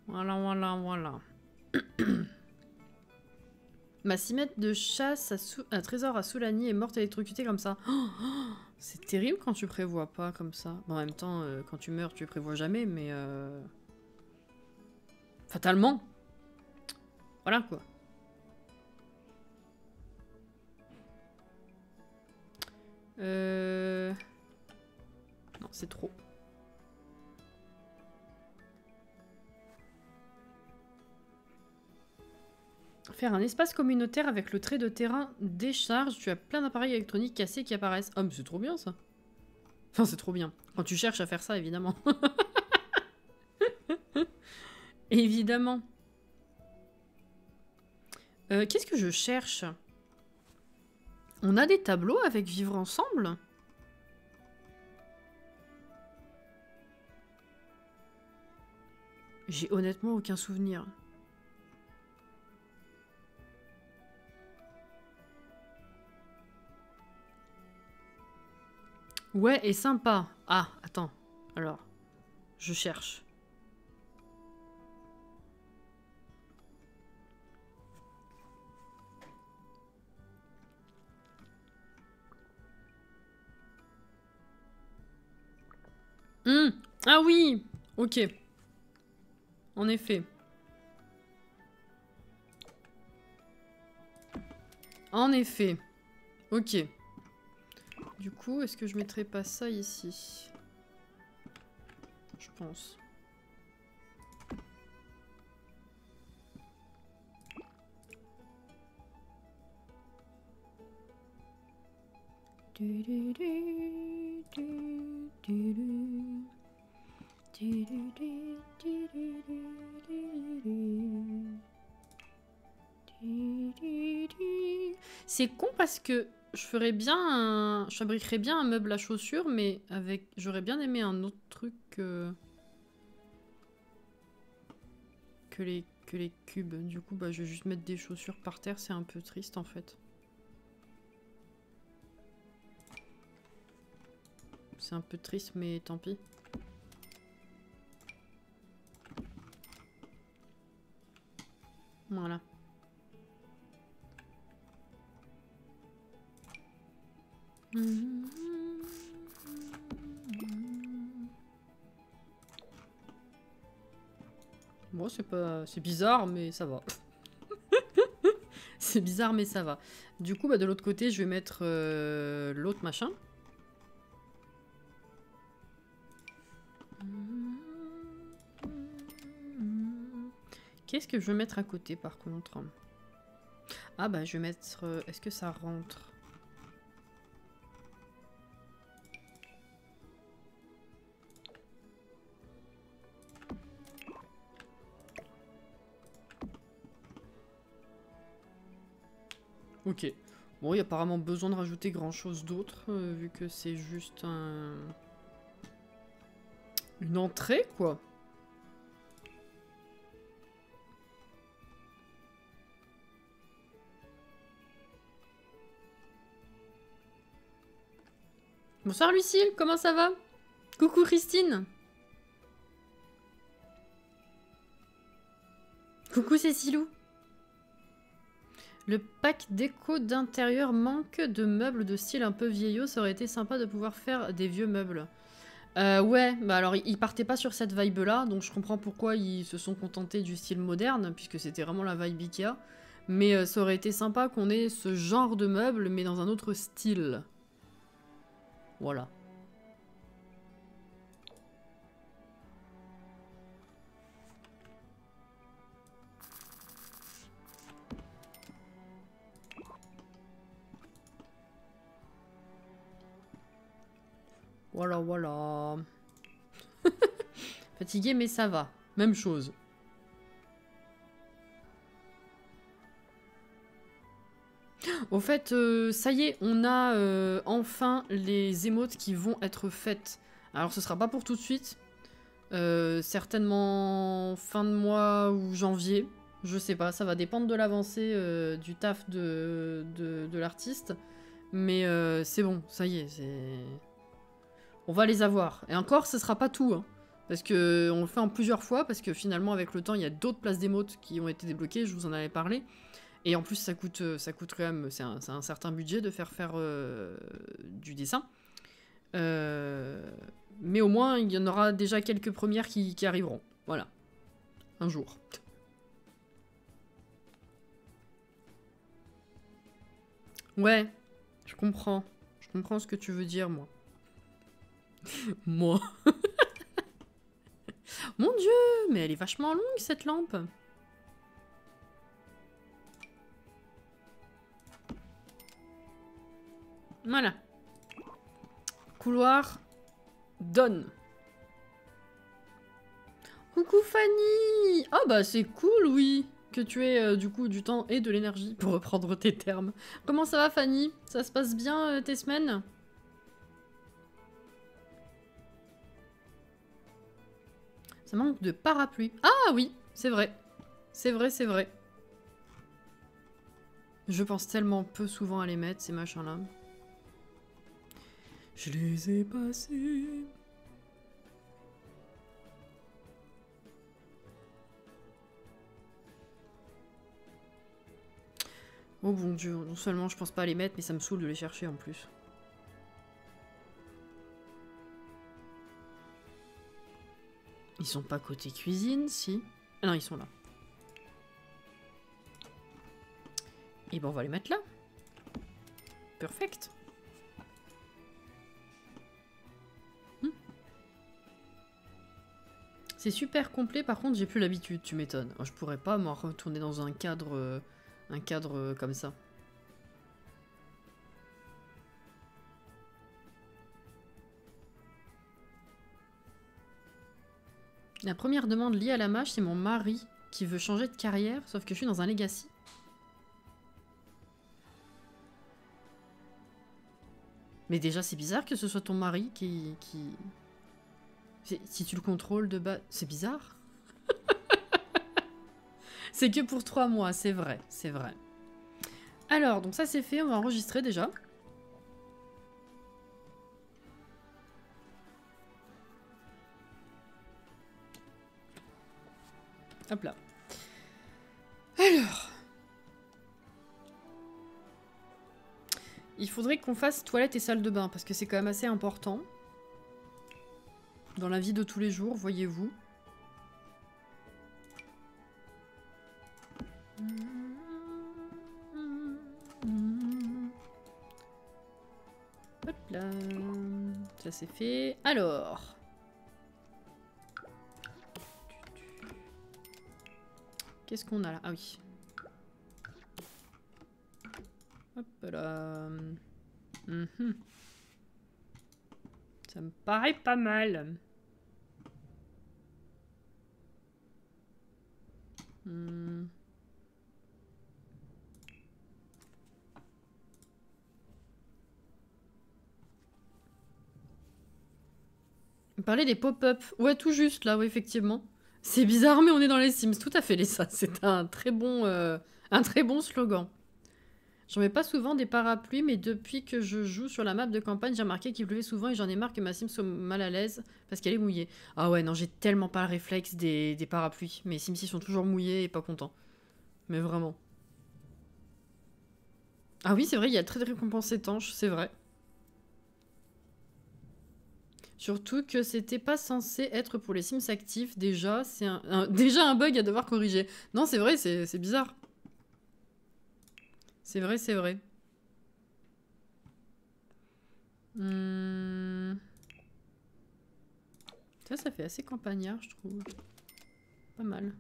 Voilà, voilà, voilà. Ma cimette de chasse à trésor à Soulani est morte électrocutée comme ça. Oh, c'est terrible quand tu prévois pas comme ça. Bon, en même temps, quand tu meurs, tu prévois jamais, mais... Fatalement. Voilà, quoi. Non, c'est trop. Faire un espace communautaire avec le trait de terrain décharge. Tu as plein d'appareils électroniques cassés qui apparaissent. Oh, mais c'est trop bien, ça. Enfin, c'est trop bien. Quand tu cherches à faire ça, évidemment. Évidemment. Qu'est-ce que je cherche? On a des tableaux avec vivre ensemble? J'ai honnêtement aucun souvenir. Ouais, et sympa. Ah, attends. Alors, je cherche. Ah oui. Ok. En effet. En effet. Ok. Du coup, est-ce que je mettrais pas ça ici? Je pense. C'est con parce que je ferais bien je fabriquerais bien un meuble à chaussures, mais avec... J'aurais bien aimé un autre truc que les cubes. Du coup, bah, je vais juste mettre des chaussures par terre, c'est un peu triste en fait. C'est un peu triste, mais tant pis. Voilà. Bon, c'est pas... C'est bizarre, mais ça va. C'est bizarre, mais ça va. Du coup, bah, de l'autre côté, je vais mettre l'autre machin. Qu'est-ce que je vais mettre à côté, par contre? Ah, bah, je vais mettre... Est-ce que ça rentre? Ok. Bon, il n'y a apparemment besoin de rajouter grand chose d'autre, vu que c'est juste une entrée, quoi. Bonsoir Lucille, comment ça va? Coucou Christine. Coucou Cécilou. Le pack déco d'intérieur manque de meubles de style un peu vieillot. Ça aurait été sympa de pouvoir faire des vieux meubles. Ouais, bah alors ils partaient pas sur cette vibe-là, donc je comprends pourquoi ils se sont contentés du style moderne, puisque c'était vraiment la vibe Ikea. Mais ça aurait été sympa qu'on ait ce genre de meubles, mais dans un autre style. Voilà. Voilà, voilà. Fatigué, mais ça va. Même chose. Au fait, ça y est, on a enfin les émotes qui vont être faites. Alors, ce sera pas pour tout de suite. Certainement fin de mois ou janvier. Je sais pas, ça va dépendre de l'avancée du taf de l'artiste. Mais c'est bon, ça y est, c'est... On va les avoir. Et encore, ce sera pas tout, hein. Parce que on le fait en plusieurs fois, parce que finalement, avec le temps, il y a d'autres places d'émotes qui ont été débloquées, je vous en avais parlé. Et en plus, ça coûte quand même... C'est un certain budget de faire du dessin. Mais au moins, il y en aura déjà quelques premières qui arriveront. Voilà. Un jour. Ouais, je comprends. Je comprends ce que tu veux dire, moi. Moi. Mon Dieu, mais elle est vachement longue, cette lampe. Voilà. Couloir. Donne. Coucou Fanny. Ah bah c'est cool, oui. Que tu aies du coup du temps et de l'énergie pour reprendre tes termes. Comment ça va Fanny? Ça se passe bien tes semaines? Ça manque de parapluie. Ah oui, c'est vrai. C'est vrai, c'est vrai. Je pense tellement peu souvent à les mettre, ces machins-là. Je les ai passés. Oh bon Dieu, non seulement je pense pas à les mettre, mais ça me saoule de les chercher en plus. Ils sont pas côté cuisine, si? Ah non, ils sont là. Et ben on va les mettre là. Perfect. C'est super complet, par contre j'ai plus l'habitude, tu m'étonnes. Je pourrais pas m'en retourner dans un cadre comme ça. La première demande liée à la mage, c'est mon mari qui veut changer de carrière, sauf que je suis dans un legacy. Mais déjà c'est bizarre que ce soit ton mari qui... Si tu le contrôles de bas... C'est bizarre. C'est que pour 3 mois, c'est vrai, c'est vrai. Alors, donc ça c'est fait, on va enregistrer déjà. Hop là. Alors. Il faudrait qu'on fasse toilette et salle de bain, parce que c'est quand même assez important. Dans la vie de tous les jours, voyez-vous. Hop là. Ça c'est fait. Alors. Qu'est-ce qu'on a là? Ah oui. Hop là. Ça me paraît pas mal. Parler des pop-up. Ouais, tout juste là, oui, effectivement. C'est bizarre, mais on est dans les Sims. Tout à fait, les ça. C'est un très bon slogan. J'en mets pas souvent des parapluies, mais depuis que je joue sur la map de campagne, j'ai remarqué qu'il pleuvait souvent et j'en ai marre que ma Sim soit mal à l'aise parce qu'elle est mouillée. Ah ouais, non, j'ai tellement pas le réflexe des parapluies. Mes Sims sont toujours mouillés et pas contents. Mais vraiment. Ah oui, c'est vrai, il y a le trait de récompense étanche, c'est vrai. Surtout que c'était pas censé être pour les Sims actifs. Déjà, c'est déjà un bug à devoir corriger. Non, c'est vrai, c'est bizarre. C'est vrai, c'est vrai. Ça fait assez campagnard, je trouve. Pas mal.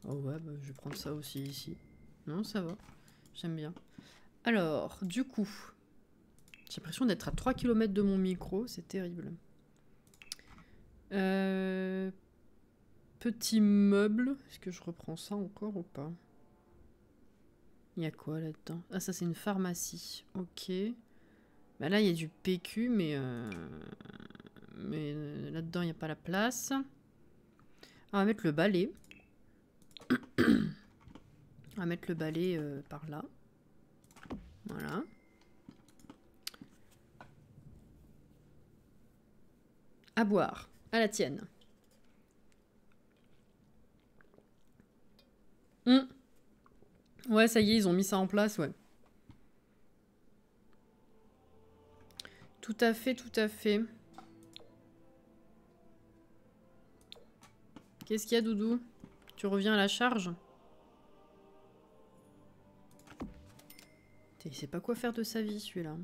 Oh ouais, bah, je vais prendre ça aussi ici. Non, ça va. J'aime bien. Alors, du coup... J'ai l'impression d'être à 3 km de mon micro, c'est terrible. Petit meuble. Est-ce que je reprends ça encore ou pas? Il y a quoi là-dedans? Ah, ça c'est une pharmacie. Ok. Bah là, il y a du PQ, mais là-dedans, il n'y a pas la place. On va mettre le balai. On va mettre le balai par là. Voilà. À boire. À la tienne. Ouais, ça y est, ils ont mis ça en place, ouais. Tout à fait, tout à fait. Qu'est-ce qu'il y a, Doudou? Tu reviens à la charge? Il sait pas quoi faire de sa vie, celui-là.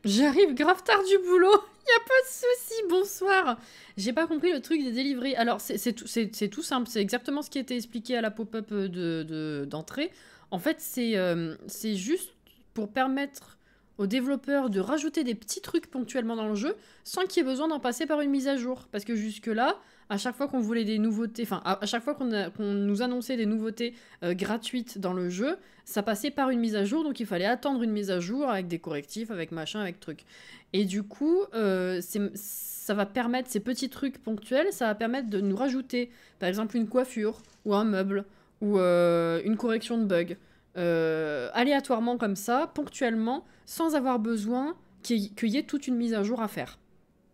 J'arrive grave tard du boulot. Y a pas de souci. Bonsoir. J'ai pas compris le truc des délivrés. Alors, c'est tout simple. C'est exactement ce qui était expliqué à la pop-up d'entrée. En fait, c'est juste pour permettre aux développeurs de rajouter des petits trucs ponctuellement dans le jeu sans qu'il y ait besoin d'en passer par une mise à jour. Parce que jusque-là, à chaque fois qu'on voulait des nouveautés, enfin, à chaque fois qu'on nous annonçait des nouveautés gratuites dans le jeu, ça passait par une mise à jour, donc il fallait attendre une mise à jour avec des correctifs, avec machin, avec truc. Et du coup, ça va permettre, ces petits trucs ponctuels, ça va permettre de nous rajouter, par exemple, une coiffure, ou un meuble, ou une correction de bug, aléatoirement comme ça, ponctuellement, sans avoir besoin qu'il y ait toute une mise à jour à faire.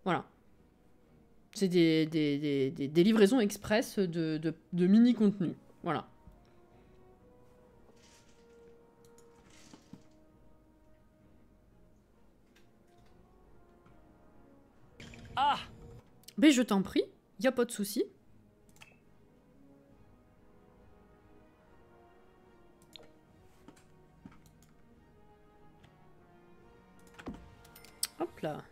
Voilà. C'est des livraisons express de mini-contenu. Voilà. Ah! Mais je t'en prie, y a pas de souci. Hop là.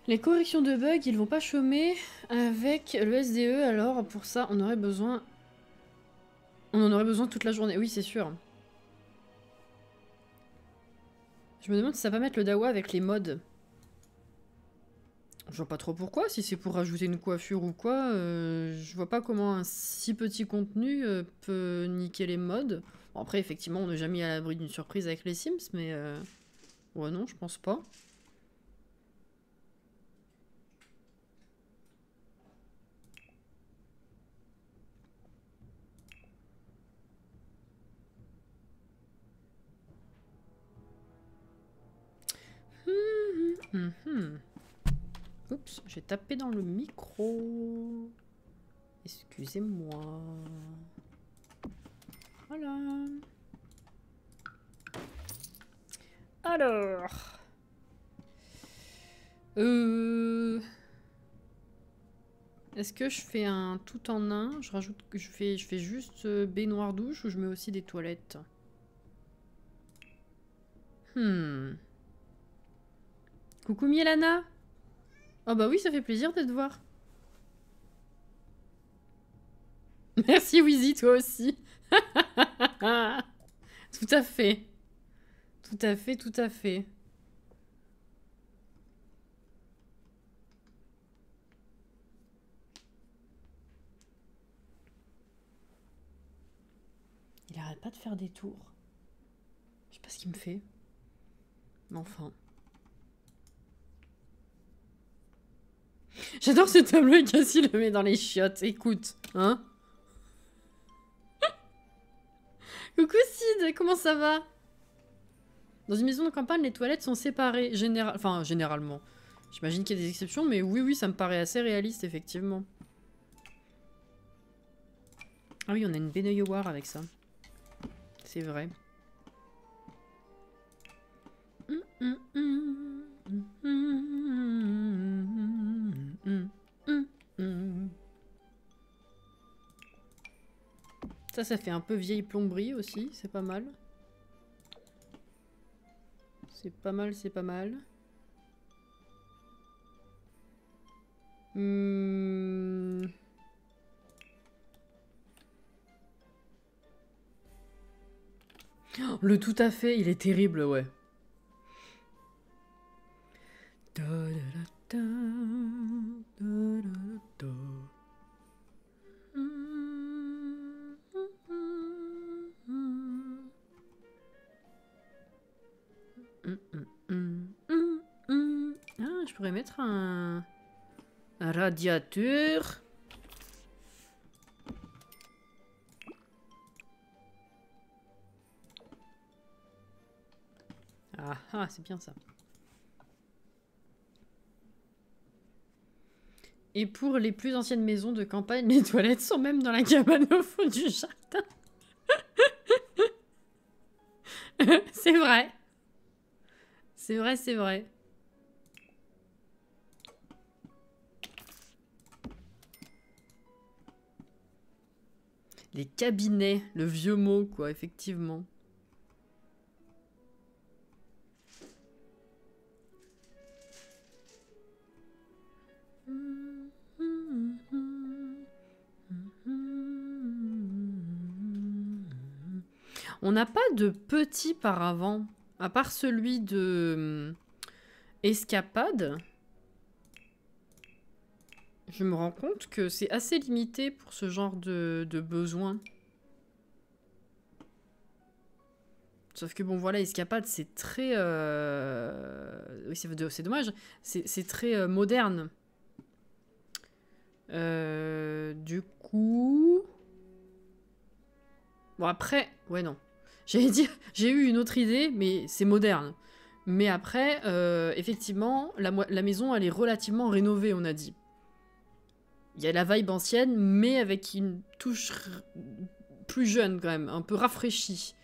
Les corrections de bugs, ils vont pas chômer avec le SDE, alors pour ça, on aurait besoin... On en aurait besoin toute la journée, oui, c'est sûr. Je me demande si ça va mettre le Dawa avec les mods. Je vois pas trop pourquoi, si c'est pour rajouter une coiffure ou quoi, je vois pas comment un si petit contenu peut niquer les mods. Bon, après, effectivement, on n'est jamais à l'abri d'une surprise avec les Sims, mais... Ouais, non, je pense pas. Oups, j'ai tapé dans le micro. Excusez-moi. Voilà. Alors. Est-ce que je fais un tout en un? Je rajoute que je fais juste baignoire douche ou je mets aussi des toilettes? Coucou Mielana. Oh bah oui, ça fait plaisir de te voir. Merci Wheezy, toi aussi. Tout à fait. Tout à fait, tout à fait. Il arrête pas de faire des tours. Je sais pas ce qu'il me fait. Mais enfin. J'adore ce tableau et Cassie le met dans les chiottes. Écoute, hein. Coucou Sid, comment ça va? Dans une maison de campagne, les toilettes sont séparées. Généralement. J'imagine qu'il y a des exceptions, mais oui, ça me paraît assez réaliste, effectivement. Ah oui, on a une baignoire avec ça. C'est vrai. Ça fait un peu vieille plomberie aussi, c'est pas mal. C'est pas mal, c'est pas mal. Oh, le tout à fait, il est terrible, ouais. Ah, je pourrais mettre un radiateur. Ah, c'est bien ça. Et pour les plus anciennes maisons de campagne, les toilettes sont même dans la cabane au fond du jardin. C'est vrai. C'est vrai, c'est vrai. Les cabinets, le vieux mot, quoi, effectivement. On n'a pas de petit paravent, à part celui de Escapade. Je me rends compte que c'est assez limité pour ce genre de besoin. Sauf que bon, voilà, Escapade, c'est très... Oui, c'est dommage. C'est très moderne. Du coup... Bon, après... Ouais, non. J'allais dire, j'ai eu une autre idée, mais c'est moderne. Mais après, effectivement, la maison, elle est relativement rénovée, on a dit. Il y a la vibe ancienne, mais avec une touche plus jeune, quand même. Un peu rafraîchie.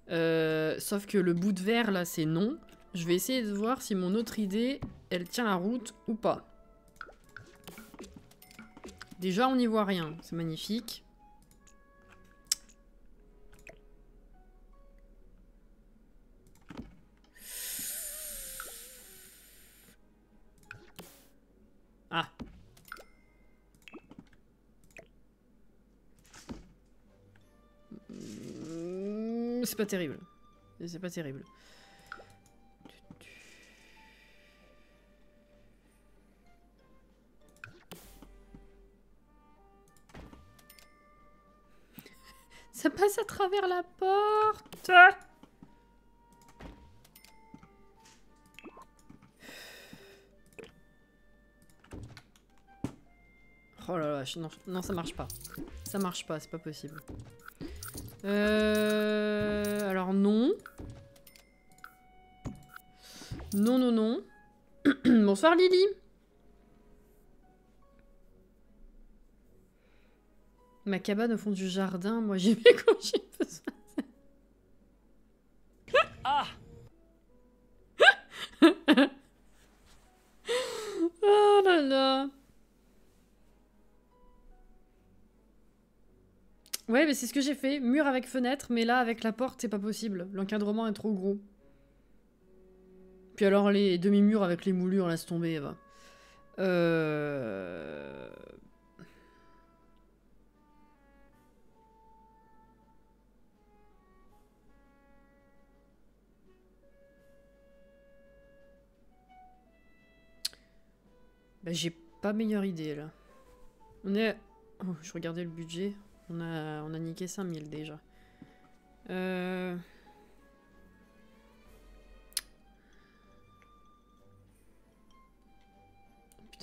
Sauf que le bout de verre, là, c'est non. Je vais essayer de voir si mon autre idée, elle tient la route ou pas. Déjà, on n'y voit rien. C'est magnifique. Ah. C'est pas terrible. C'est pas terrible. Ça passe à travers la porte. Oh là là, non, ça marche pas. Ça marche pas, c'est pas possible. Alors non. Non, non, non. Bonsoir Lily. Ma cabane au fond du jardin, moi j'y vais quand j'ai besoin. Ah! Oh là là. Ouais, mais c'est ce que j'ai fait. Mur avec fenêtre, mais là, avec la porte, c'est pas possible. L'encadrement est trop gros. Puis alors, les demi-murs avec les moulures, laisse tomber, Eva. Bah, j'ai pas meilleure idée, là. On est... Oh, je regardais le budget. On a niqué 5000 déjà. Putain,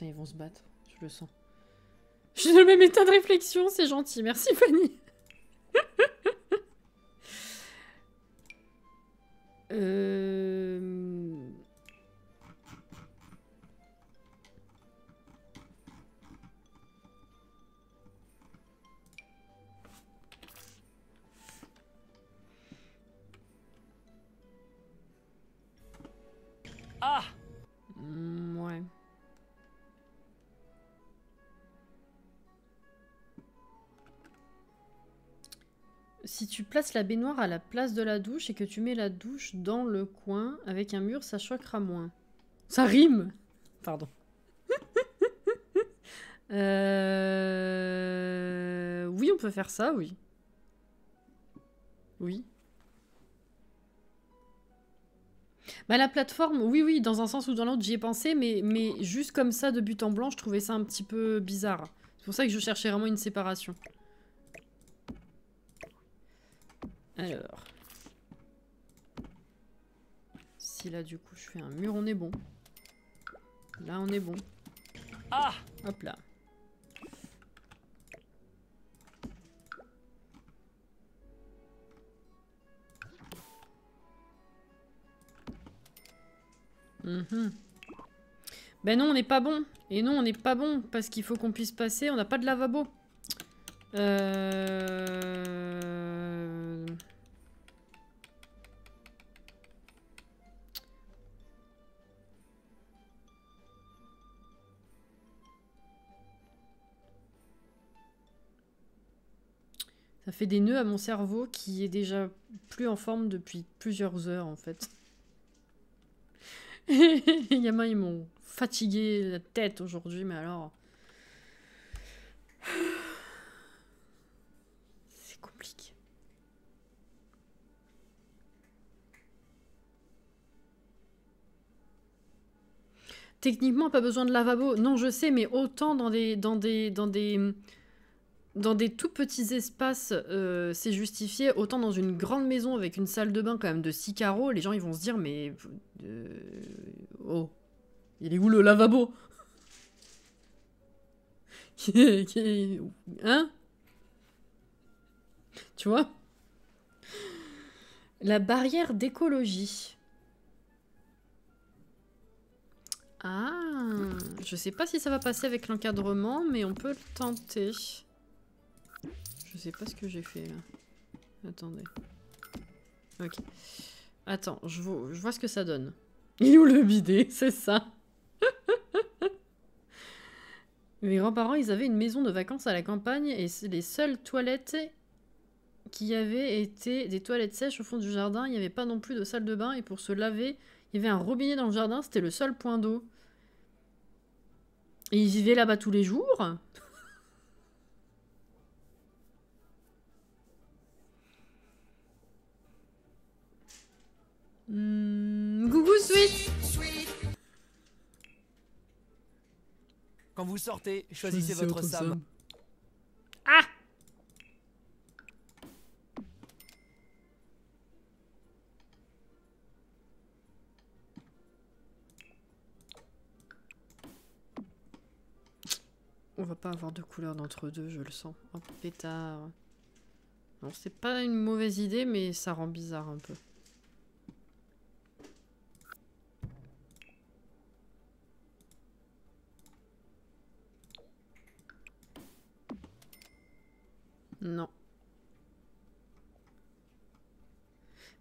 ils vont se battre. Je le sens. Je suis dans le même état de réflexion, c'est gentil. Merci, Fanny. si tu places la baignoire à la place de la douche et que tu mets la douche dans le coin avec un mur, ça choquera moins. Ça rime! Pardon. Oui, on peut faire ça, oui. Oui. Bah la plateforme, oui, oui, dans un sens ou dans l'autre, j'y ai pensé, mais juste comme ça, de but en blanc, je trouvais ça un petit peu bizarre. C'est pour ça que je cherchais vraiment une séparation. Alors. Si là, du coup, je fais un mur, on est bon. Là, on est bon. Ah! Hop là. Mhm. Ben non, on n'est pas bon. Et non, on n'est pas bon, parce qu'il faut qu'on puisse passer. On n'a pas de lavabo. Ça fait des nœuds à mon cerveau qui est déjà plus en forme depuis plusieurs heures, en fait. Les gamins, ils m'ont fatigué la tête aujourd'hui, mais alors... C'est compliqué. Techniquement, pas besoin de lavabo. Non, je sais, mais autant dans des tout petits espaces, c'est justifié. Autant dans une grande maison avec une salle de bain quand même de 6 carreaux, les gens ils vont se dire mais... oh, il est où le lavabo? Hein? Tu vois? La barrière d'écologie. Ah, je sais pas si ça va passer avec l'encadrement, mais on peut le tenter. Je sais pas ce que j'ai fait là. Attendez. Ok. Attends, je vois ce que ça donne. Il est où le bidet? C'est ça. Mes grands-parents, ils avaient une maison de vacances à la campagne et les seules toilettes qu'il y avait étaient des toilettes sèches au fond du jardin. Il n'y avait pas non plus de salle de bain et pour se laver, il y avait un robinet dans le jardin. C'était le seul point d'eau. Et ils vivaient là-bas tous les jours. Coucou Sweet. Quand vous sortez, choisissez votre Sam. Ah! On va pas avoir de couleur d'entre deux, je le sens. Oh, pétard. Non, c'est pas une mauvaise idée, mais ça rend bizarre un peu. Non.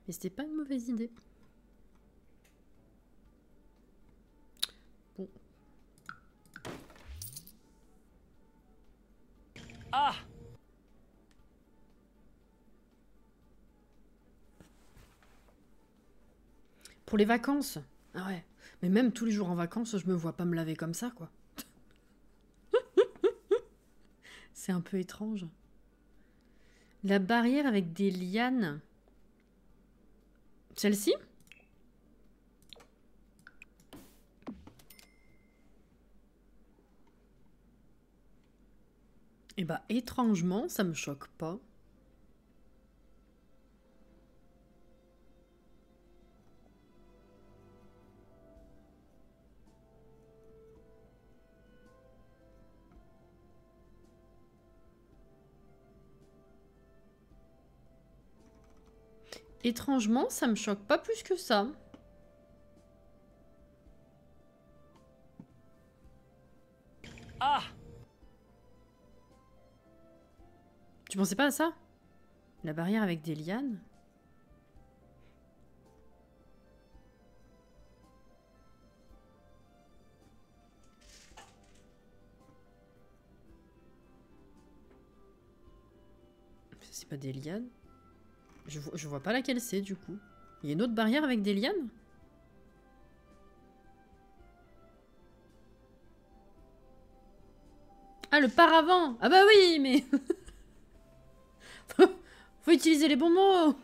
Mais c'était pas une mauvaise idée. Bon. Ah! Pour les vacances. Ah ouais. Mais même tous les jours en vacances, je me vois pas me laver comme ça, quoi. C'est un peu étrange. La barrière avec des lianes. Celle-ci? Eh bah, étrangement, ça me choque pas. Étrangement, ça me choque pas plus que ça. Ah! Tu pensais pas à ça? La barrière avec des lianes? C'est pas des lianes? Je vois pas laquelle c'est, du coup. Il y a une autre barrière avec des lianes? Ah, le paravent! Ah bah oui, mais... faut utiliser les bons mots!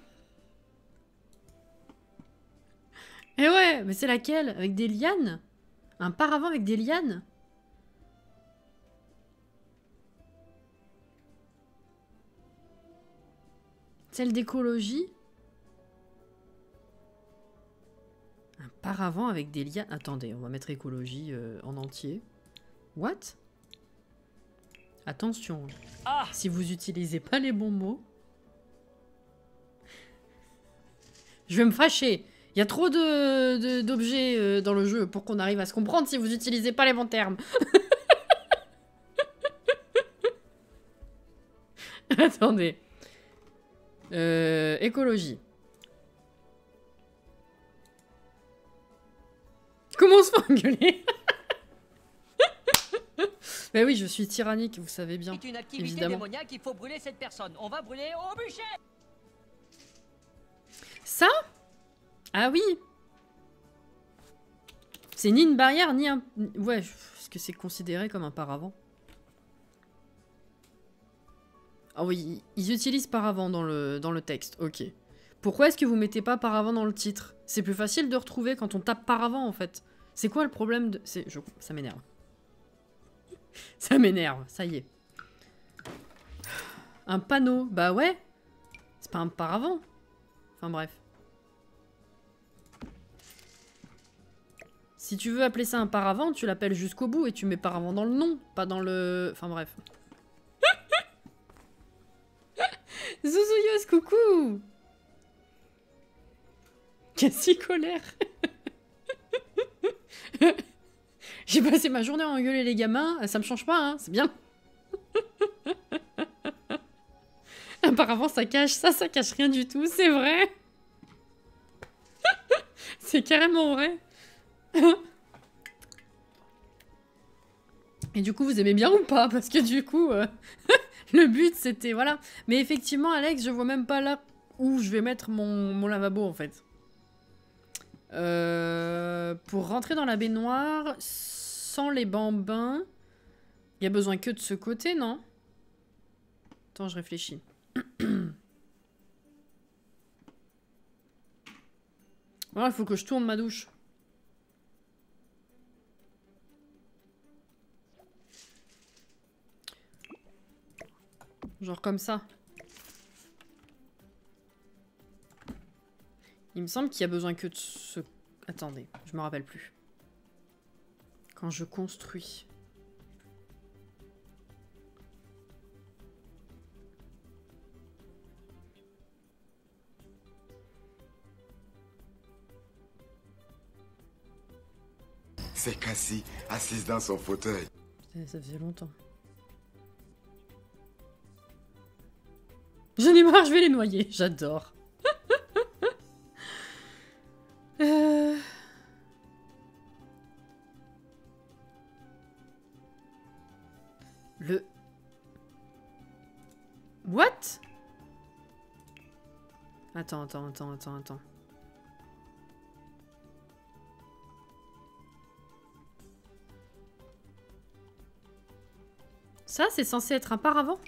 Eh ouais, mais c'est laquelle? Avec des lianes? Un paravent avec des lianes? Celle d'écologie? Un paravent avec des lianes? Attendez, on va mettre écologie en entier. What? Attention, si vous utilisez pas les bons mots... Je vais me fâcher. Il y a trop d'objets dans le jeu pour qu'on arrive à se comprendre si vous utilisez pas les bons termes. Attendez. Écologie. Comment on se fait engueuler? Ben oui, je suis tyrannique, vous savez bien. C'est une activité évidemment. démoniaque, il faut brûler cette personne. On va brûler au bûcher. Ça? Ah oui. C'est ni une barrière, ni un... Ouais, est-ce que c'est considéré comme un paravent? Ah oui, ils utilisent paravent dans le texte, ok. Pourquoi est-ce que vous mettez pas paravent dans le titre? C'est plus facile de retrouver quand on tape paravent, en fait. C'est quoi le problème de... Ça m'énerve. Ça m'énerve, ça y est. Un panneau, bah ouais. C'est pas un paravent. Enfin bref. Si tu veux appeler ça un paravent, tu l'appelles jusqu'au bout et tu mets paravent dans le nom, pas dans le... Enfin bref. Zouzouyos, coucou. Cassie colère. J'ai passé ma journée à engueuler les gamins, ça me change pas, hein, c'est bien. Apparemment ça cache ça cache rien du tout, c'est vrai. C'est carrément vrai. Et du coup vous aimez bien ou pas? Parce que du coup, le but c'était, voilà. Mais effectivement Alex, je vois même pas là où je vais mettre mon lavabo en fait. Pour rentrer dans la baignoire, sans les bambins, il y a besoin que de ce côté, non? Attends, je réfléchis. Voilà, il faut que je tourne ma douche. Genre comme ça. Il me semble qu'il y a besoin que de ce... Attendez, je me rappelle plus. Quand je construis... C'est Cassie, assise dans son fauteuil. Putain, ça faisait longtemps. J'en ai marre, je vais les noyer. J'adore. Le... What? Attends. Ça, c'est censé être un paravent?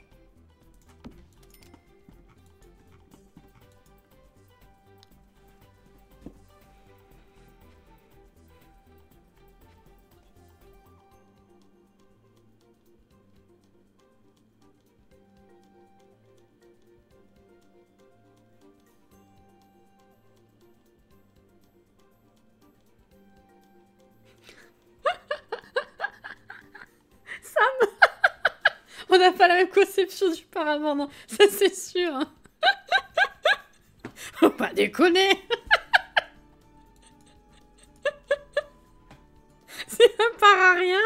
On n'a pas la même conception du paravent, non. Ça, c'est sûr. Hein. Faut pas déconner. C'est un para-rien.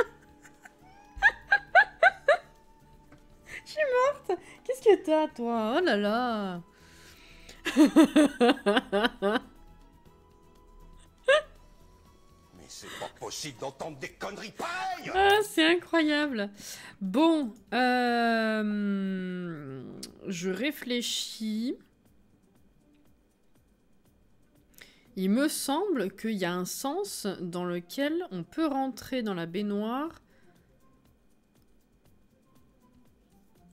Je suis morte. Qu'est-ce que t'as, toi? Oh là là. Mais c'est pas possible d'entendre des conneries pareilles. Ah, c'est incroyable. Bon, je réfléchis. Il me semble qu'il y a un sens dans lequel on peut rentrer dans la baignoire.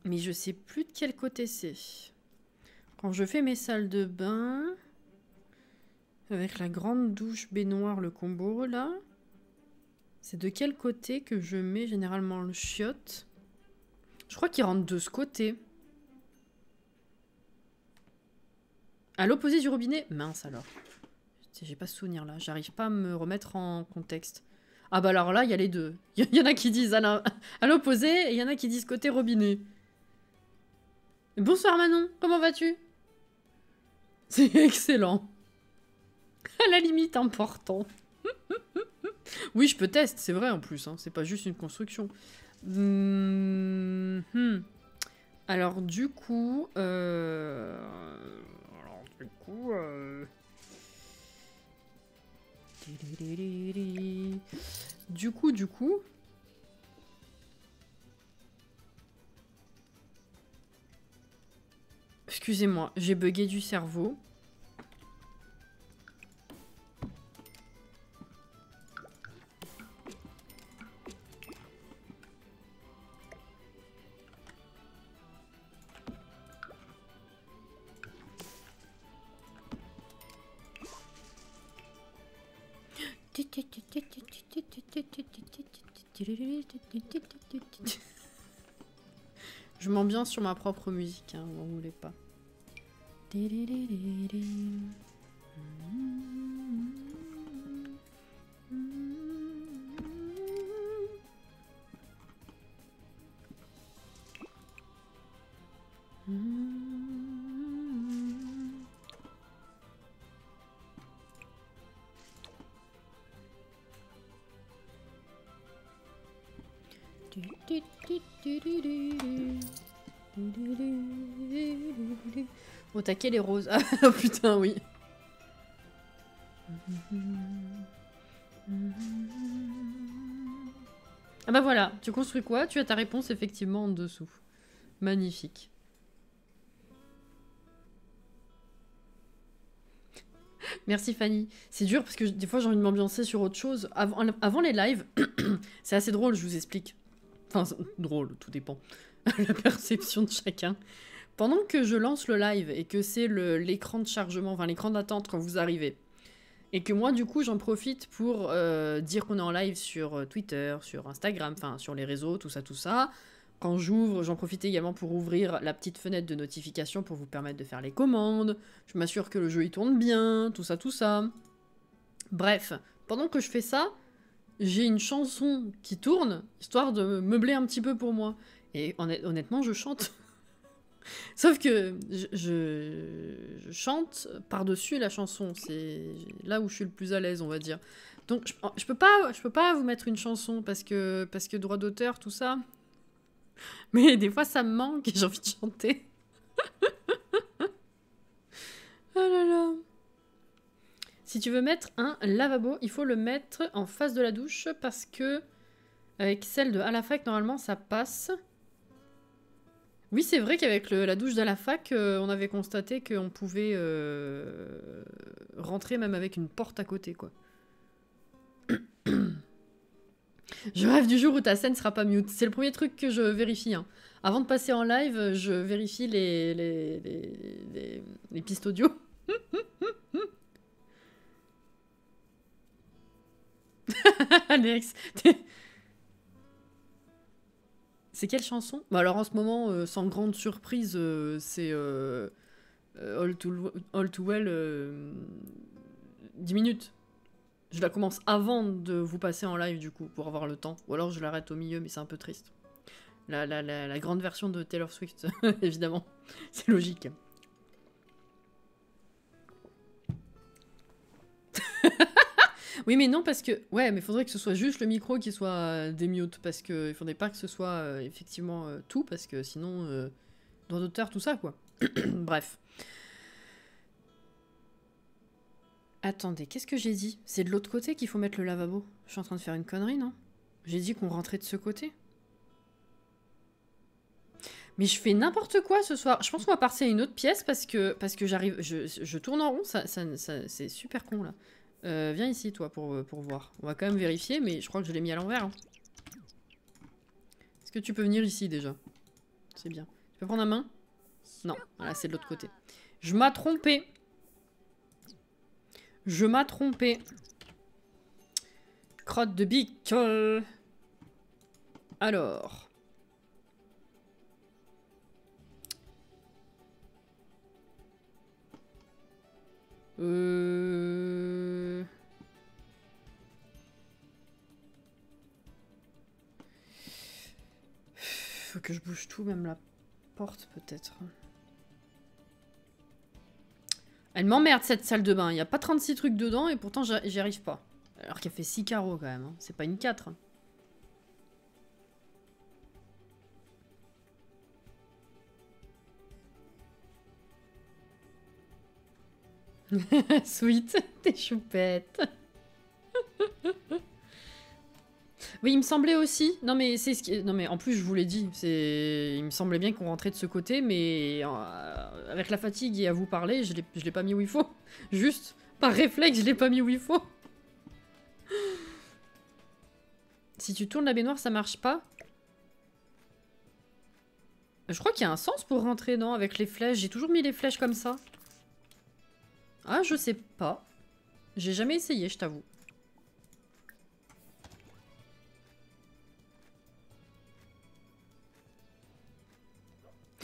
Mais je sais plus de quel côté c'est. Quand je fais mes salles de bain, avec la grande douche baignoire, le combo là, c'est de quel côté que je mets généralement le chiotte? Je crois qu'il rentre de ce côté. À l'opposé du robinet? Mince alors. J'ai pas ce souvenir là, j'arrive pas à me remettre en contexte. Ah bah alors là, il y a les deux. Il y en a qui disent à l'opposé et il y en a qui disent côté robinet. Bonsoir Manon, comment vas-tu? C'est excellent. À la limite important. Oui, je peux tester, c'est vrai en plus, hein. C'est pas juste une construction. Alors du coup... Du coup... Excusez-moi, j'ai bugué du cerveau. Je m'ambiance sur ma propre musique, hein, vous en voulez pas. Au taquet les roses. Ah oh, putain oui. Ah bah voilà, tu construis quoi? Tu as ta réponse effectivement en dessous. Magnifique. Merci Fanny. C'est dur parce que des fois j'ai envie de m'ambiancer sur autre chose. Avant les lives, c'est assez drôle, je vous explique. Enfin, drôle, tout dépend. La perception de chacun. Pendant que je lance le live et que c'est l'écran de chargement, enfin l'écran d'attente quand vous arrivez, et que moi du coup j'en profite pour dire qu'on est en live sur Twitter, sur Instagram, enfin sur les réseaux, tout ça. Quand j'ouvre, j'en profite également pour ouvrir la petite fenêtre de notification pour vous permettre de faire les commandes. Je m'assure que le jeu il tourne bien, tout ça. Bref, pendant que je fais ça, j'ai une chanson qui tourne, histoire de meubler un petit peu pour moi. Et honnêtement, je chante. Sauf que je chante par-dessus la chanson. C'est là où je suis le plus à l'aise, on va dire. Donc, je peux pas vous mettre une chanson parce que droit d'auteur, tout ça. Mais des fois, ça me manque et j'ai envie de chanter. Oh là là. Si tu veux mettre un lavabo, il faut le mettre en face de la douche parce que avec celle de à la fac, normalement, ça passe. Oui, c'est vrai qu'avec la douche de la fac, on avait constaté qu'on pouvait rentrer même avec une porte à côté, quoi. Je rêve du jour où ta scène sera pas mute. C'est le premier truc que je vérifie. Hein. Avant de passer en live, je vérifie les pistes audio. Alex, c'est quelle chanson? Bah alors en ce moment, sans grande surprise, c'est All Too Well 10 minutes. Je la commence avant de vous passer en live du coup, pour avoir le temps. Ou alors je l'arrête au milieu, mais c'est un peu triste. La grande version de Taylor Swift, évidemment. C'est logique. Oui, mais non, parce que... Ouais, mais il faudrait que ce soit juste le micro qui soit démute, parce que il faudrait pas que ce soit effectivement tout, parce que sinon, droit d'auteur, tout ça, quoi. Bref. Attendez, qu'est-ce que j'ai dit? C'est de l'autre côté qu'il faut mettre le lavabo. Je suis en train de faire une connerie, non? J'ai dit qu'on rentrait de ce côté. Mais je fais n'importe quoi ce soir. Je pense qu'on va passer à une autre pièce parce que j'arrive... Je tourne en rond, c'est super con là. Viens ici toi pour voir. On va quand même vérifier, mais je crois que je l'ai mis à l'envers. Hein. Est-ce que tu peux venir ici déjà? C'est bien. Tu peux prendre la main? Non, voilà, c'est de l'autre côté. Je m'as trompé. Je m'as trompé. Crotte de bique. Alors... Faut que je bouge tout, même la porte peut-être. Elle m'emmerde cette salle de bain. Il n'y a pas 36 trucs dedans et pourtant j'y arrive pas. Alors qu'elle fait 6 carreaux quand même. Hein. C'est pas une 4. Sweet, t'es choupette. Oui, il me semblait aussi. Non mais c'est ce qui... Non mais en plus je vous l'ai dit, il me semblait bien qu'on rentrait de ce côté, mais avec la fatigue et à vous parler, je l'ai pas mis où il faut. Juste par réflexe, je l'ai pas mis où il faut. Si tu tournes la baignoire, ça marche pas. Je crois qu'il y a un sens pour rentrer, non, avec les flèches. J'ai toujours mis les flèches comme ça. Ah, je sais pas. J'ai jamais essayé, je t'avoue.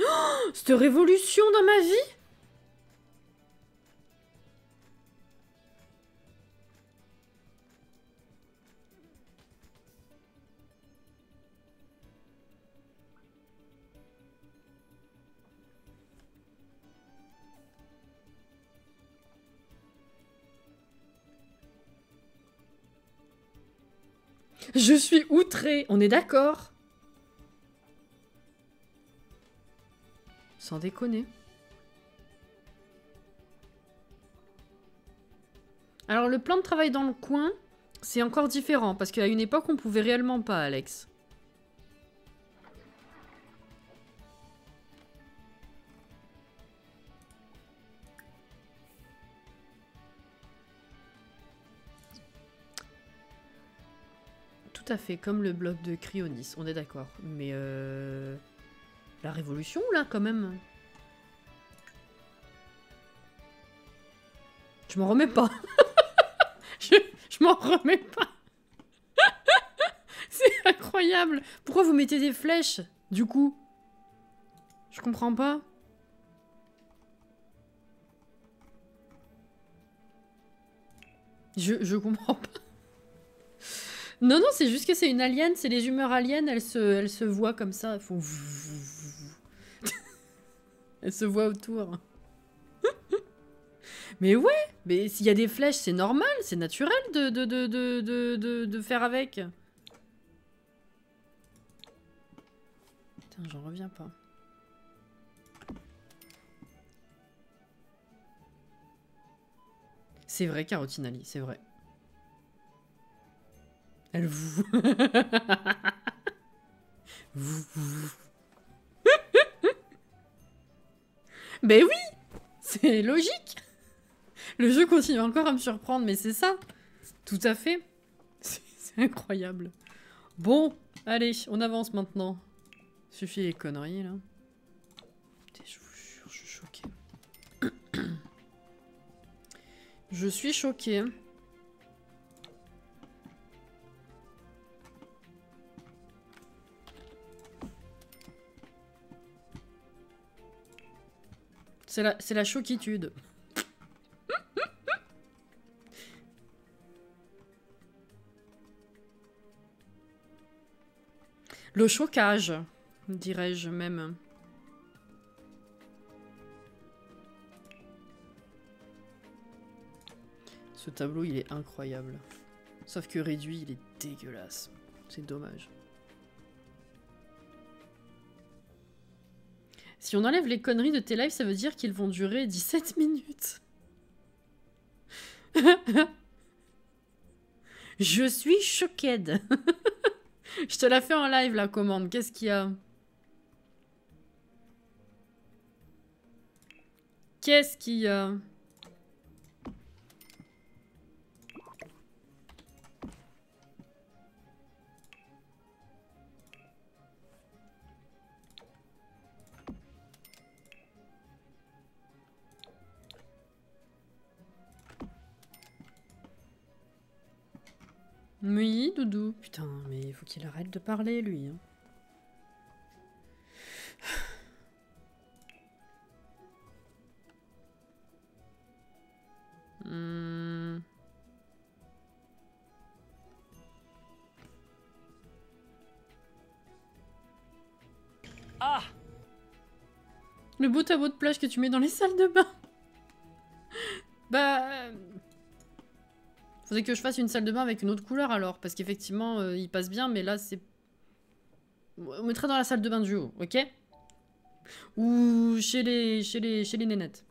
Oh, cette révolution dans ma vie! Je suis outrée, on est d'accord? Sans déconner. Alors le plan de travail dans le coin, c'est encore différent, parce qu'à une époque, on pouvait réellement pas, Alex. Tout à fait, comme le bloc de Cryonis, on est d'accord. Mais la révolution, là, quand même. Je m'en remets pas. je m'en remets pas. C'est incroyable. Pourquoi vous mettez des flèches, du coup? Je comprends pas. Je comprends pas. Non, non, c'est juste que c'est une alien, c'est les humeurs aliens, elles se voient comme ça, elles font... elles se voient autour. Mais ouais, mais s'il y a des flèches, c'est normal, c'est naturel de faire avec. Putain, j'en reviens pas. C'est vrai, Carotinali, c'est vrai. Elle vous... Ben oui, c'est logique. Le jeu continue encore à me surprendre, mais c'est ça. Tout à fait. C'est incroyable. Bon, allez, on avance maintenant. Suffit les conneries, là. Putain, je vous jure, je suis choquée. Je suis choquée. C'est la choquitude. Le chocage, dirais-je même. Ce tableau, il est incroyable. Sauf que réduit, il est dégueulasse. C'est dommage. Si on enlève les conneries de tes lives, ça veut dire qu'ils vont durer 17 minutes. Je suis choquée. Je te la fais en live, la commande. Qu'est-ce qu'il y a? Qu'est-ce qu'il y a? Oui, Doudou. Putain, mais il faut qu'il arrête de parler, lui. Hein. Ah! Le beau tableau de plage que tu mets dans les salles de bain. Bah... Faudrait que je fasse une salle de bain avec une autre couleur alors, parce qu'effectivement, il passe bien, mais là, c'est... On mettrait dans la salle de bain du haut, ok? Ou chez les nénettes.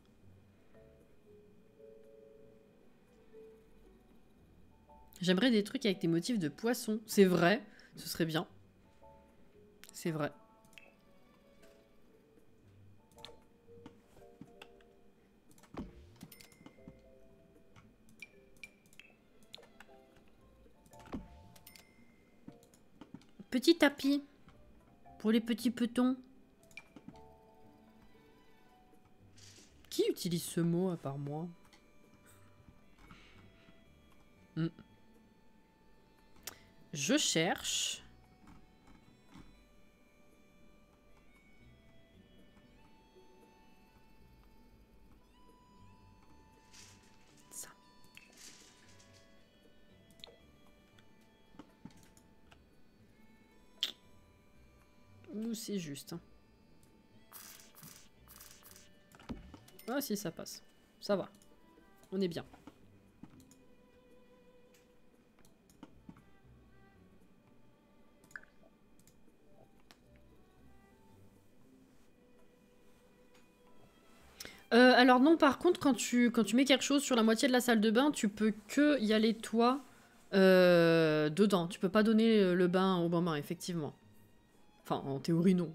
J'aimerais des trucs avec des motifs de poisson. C'est vrai, ce serait bien. C'est vrai. Petit tapis pour les petits petons. Qui utilise ce mot à part moi? Je cherche. Ça. Ou c'est juste. Hein. Ah si, ça passe. Ça va. On est bien. Alors non, par contre, quand tu mets quelque chose sur la moitié de la salle de bain, tu peux que y aller toi dedans. Tu peux pas donner le bain au bambin, effectivement. Enfin, en théorie, non.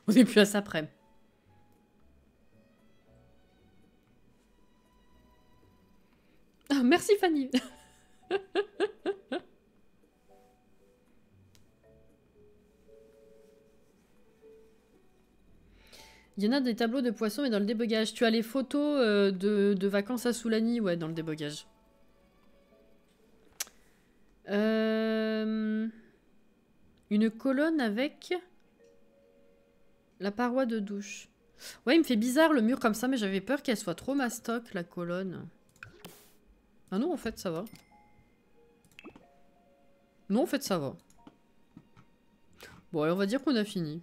On est plus à ça près. Ah, merci Fanny. Il y en a des tableaux de poissons, mais dans le débogage. Tu as les photos de vacances à Soulani, ouais, dans le débogage. Une colonne avec la paroi de douche. Ouais, il me fait bizarre le mur comme ça, mais j'avais peur qu'elle soit trop mastoc, la colonne. Ah non, en fait, ça va. Non, en fait, ça va. Bon, allez, on va dire qu'on a fini.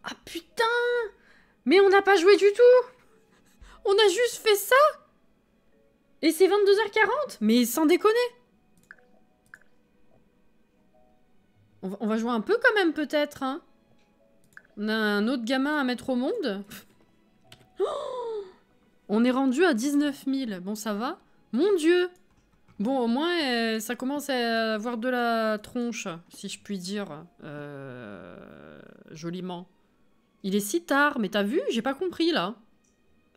Ah putain! Mais on n'a pas joué du tout! On a juste fait ça! Et c'est 22h40! Mais sans déconner! On va jouer un peu quand même, peut-être, hein? On a un autre gamin à mettre au monde. Oh, on est rendu à 19 000. Bon, ça va. Mon Dieu! Bon, au moins, ça commence à avoir de la tronche, si je puis dire. Joliment. Il est si tard, mais t'as vu? J'ai pas compris, là.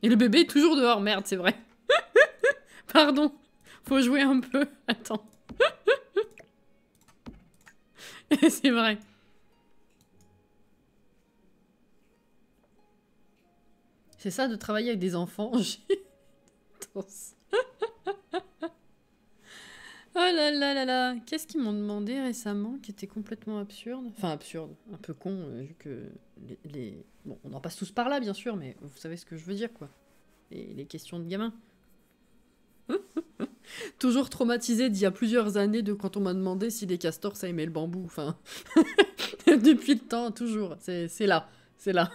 Et le bébé est toujours dehors. Merde, c'est vrai. Pardon. Faut jouer un peu. Attends. C'est vrai. C'est ça de travailler avec des enfants. Oh là là là là. Qu'est-ce qu'ils m'ont demandé récemment qui était complètement absurde? Enfin, absurde. Un peu con, vu que Bon, on en passe tous par là, bien sûr, mais vous savez ce que je veux dire, quoi. Les questions de gamins. Toujours traumatisé d'il y a plusieurs années de quand on m'a demandé si les castors ça aimait le bambou. Enfin, depuis le temps, toujours. C'est là. C'est là.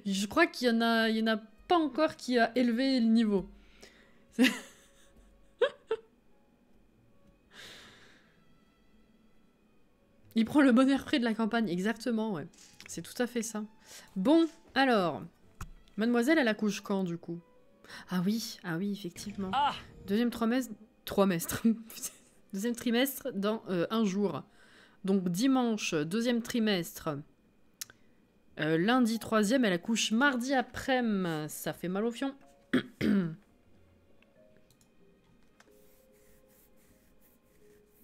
Je crois qu'il y en a pas encore qui a élevé le niveau. Il prend le bon air frais de la campagne, exactement, ouais. C'est tout à fait ça. Bon, alors, mademoiselle, elle accouche quand, du coup? Ah oui, effectivement. Ah! Deuxième trimestre. Deuxième trimestre dans un jour. Donc dimanche, deuxième trimestre. Lundi 3e, elle accouche mardi après-midi. Ça fait mal au fion.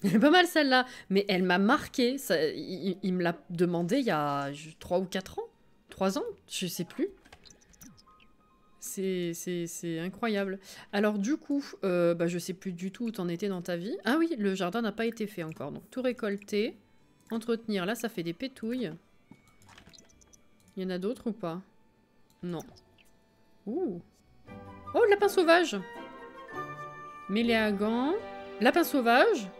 Elle est pas mal celle-là. Mais elle m'a marqué. Ça, il me l'a demandé il y a 3 ou 4 ans. 3 ans, je sais plus. C'est incroyable. Alors du coup, bah, je sais plus du tout où t'en étais dans ta vie. Ah oui, le jardin n'a pas été fait encore. Donc tout récolter, entretenir. Là, ça fait des pétouilles. Il y en a d'autres ou pas? Non. Ouh. Oh, lapin sauvage. Mêlé à gants. Lapin sauvage.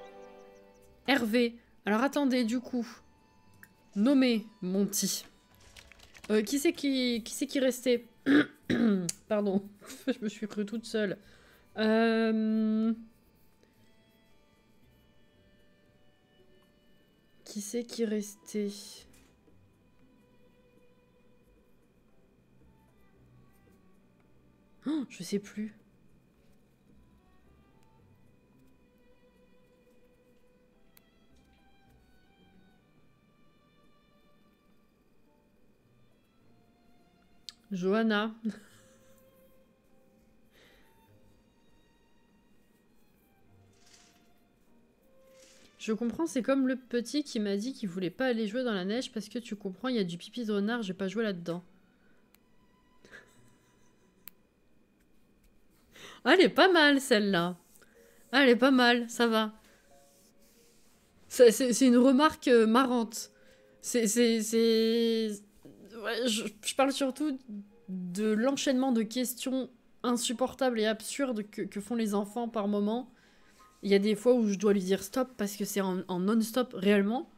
Hervé. Alors attendez, du coup. Nommer Monty. Qui c'est qui restait? Pardon, je me suis crue toute seule. Qui c'est qui restait? Oh, je sais plus. Johanna. Je comprends, c'est comme le petit qui m'a dit qu'il voulait pas aller jouer dans la neige parce que tu comprends, il y a du pipi de renard, j'ai pas joué là-dedans. Ah, elle est pas mal celle-là. Ah, elle est pas mal, ça va. C'est une remarque marrante. Ouais, je parle surtout de l'enchaînement de questions insupportables et absurdes que font les enfants par moment. Il y a des fois où je dois lui dire stop parce que c'est en non-stop réellement.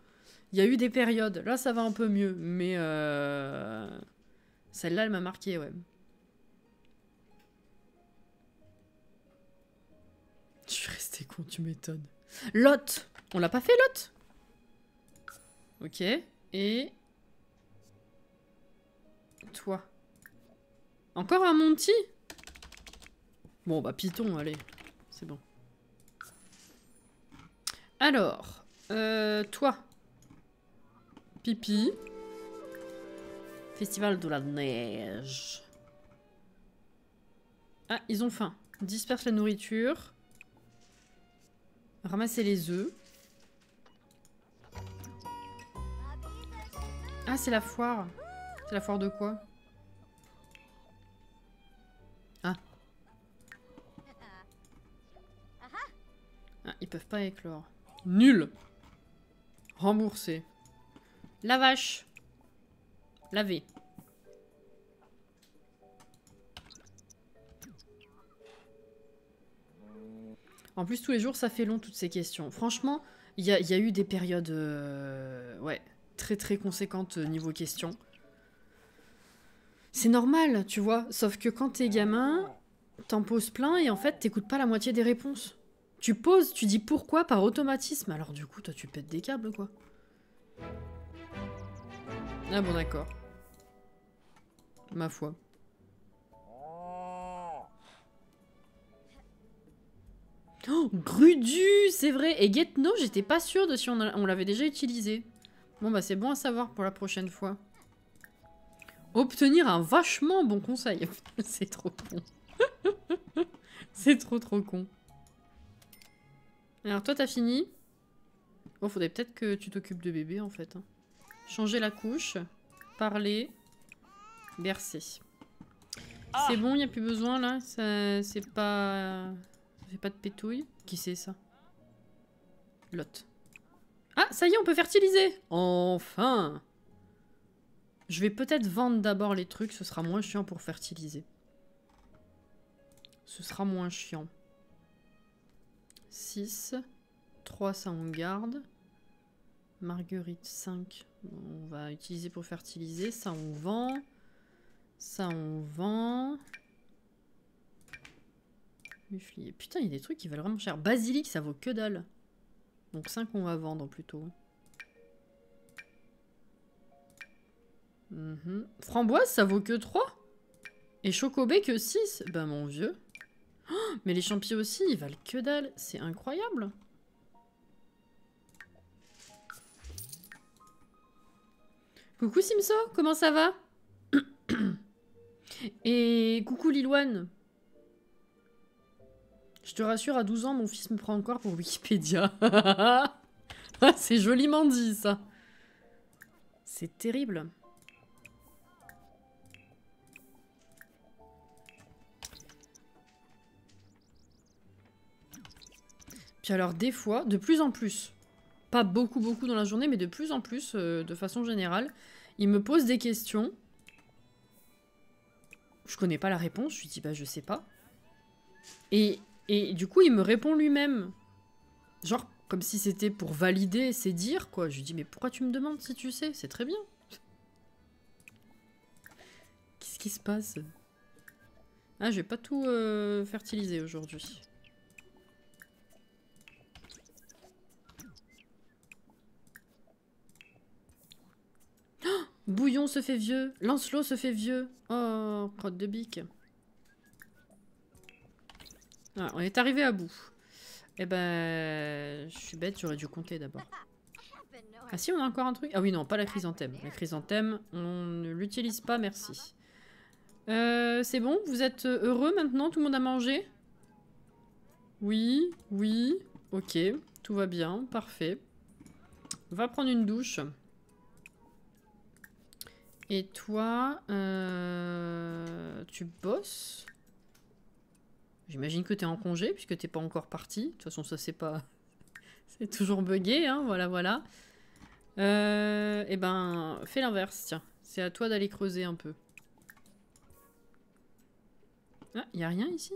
Il y a eu des périodes. Là, ça va un peu mieux. Mais celle-là, elle m'a marqué, ouais. Je suis restée con, tu m'étonnes. Lot. On l'a pas fait, Lot? Ok. Et... toi. Encore un Monty? Bon, bah, Python, allez. C'est bon. Alors, toi. Pipi. Festival de la neige. Ah, ils ont faim. Disperse la nourriture. Ramasser les œufs. Ah, c'est la foire. C'est la foire de quoi? Ah. Ah, ils peuvent pas éclore. Nul. Remboursé. La vache. Laver. En plus, tous les jours, ça fait long, toutes ces questions. Franchement, il y a eu des périodes ouais, très très conséquentes niveau questions. C'est normal, tu vois. Sauf que quand t'es gamin, t'en poses plein et en fait, t'écoutes pas la moitié des réponses. Tu poses, tu dis pourquoi par automatisme. Alors du coup, toi, tu pètes des câbles, quoi. Ah bon, d'accord. Ma foi. Oh, Grudu, c'est vrai. Et Getno, j'étais pas sûre de si on l'avait déjà utilisé. Bon, bah c'est bon à savoir pour la prochaine fois. Obtenir un vachement bon conseil. C'est trop con. C'est trop con. Alors toi, t'as fini? Bon, faudrait peut-être que tu t'occupes de bébé, en fait. Hein. Changer la couche. Parler. Bercer. Ah, c'est bon, il n'y a plus besoin, là. C'est pas... Ça fait pas de pétouille. Qui c'est, ça? Lot. Ah, ça y est, on peut fertiliser. Enfin. Je vais peut-être vendre d'abord les trucs. Ce sera moins chiant pour fertiliser. Ce sera moins chiant. 6. 3, ça on garde. Marguerite, 5. On va utiliser pour fertiliser. Ça, on vend. Ça, on vend. Muflier. Putain, il y a des trucs qui valent vraiment cher. Basilic, ça vaut que dalle. Donc 5, on va vendre plutôt. Framboise, ça vaut que 3. Et chocobé que 6. Ben, mon vieux. Oh, mais les champignons aussi, ils valent que dalle. C'est incroyable. Coucou Simso, comment ça va? Et coucou Lilouane. Je te rassure, à 12 ans, mon fils me prend encore pour Wikipédia. C'est joliment dit, ça. C'est terrible. Puis alors, des fois, de plus en plus, pas beaucoup dans la journée, mais de plus en plus, de façon générale, il me pose des questions. Je connais pas la réponse, je lui dis, bah, je sais pas. Et du coup, il me répond lui-même. Genre, comme si c'était pour valider ses dires, quoi. Je lui dis, mais pourquoi tu me demandes si tu sais? C'est très bien. Qu'est-ce qui se passe? Ah, je vais pas tout fertiliser aujourd'hui. Oh, Bouillon se fait vieux. Lancelot se fait vieux. Oh, crotte de bique. Ah, on est arrivé à bout. Eh ben, je suis bête, j'aurais dû compter d'abord. Ah si, on a encore un truc? Ah oui, non, pas la chrysanthème. La chrysanthème, on ne l'utilise pas, merci. C'est bon? Vous êtes heureux maintenant? Tout le monde a mangé? Oui, oui. Ok, tout va bien, parfait. On va prendre une douche. Et toi, tu bosses? J'imagine que t'es en congé, puisque t'es pas encore parti. De toute façon, ça c'est pas... c'est toujours bugué, hein, voilà, voilà. Eh ben, fais l'inverse, tiens. C'est à toi d'aller creuser un peu. Ah, y a rien ici?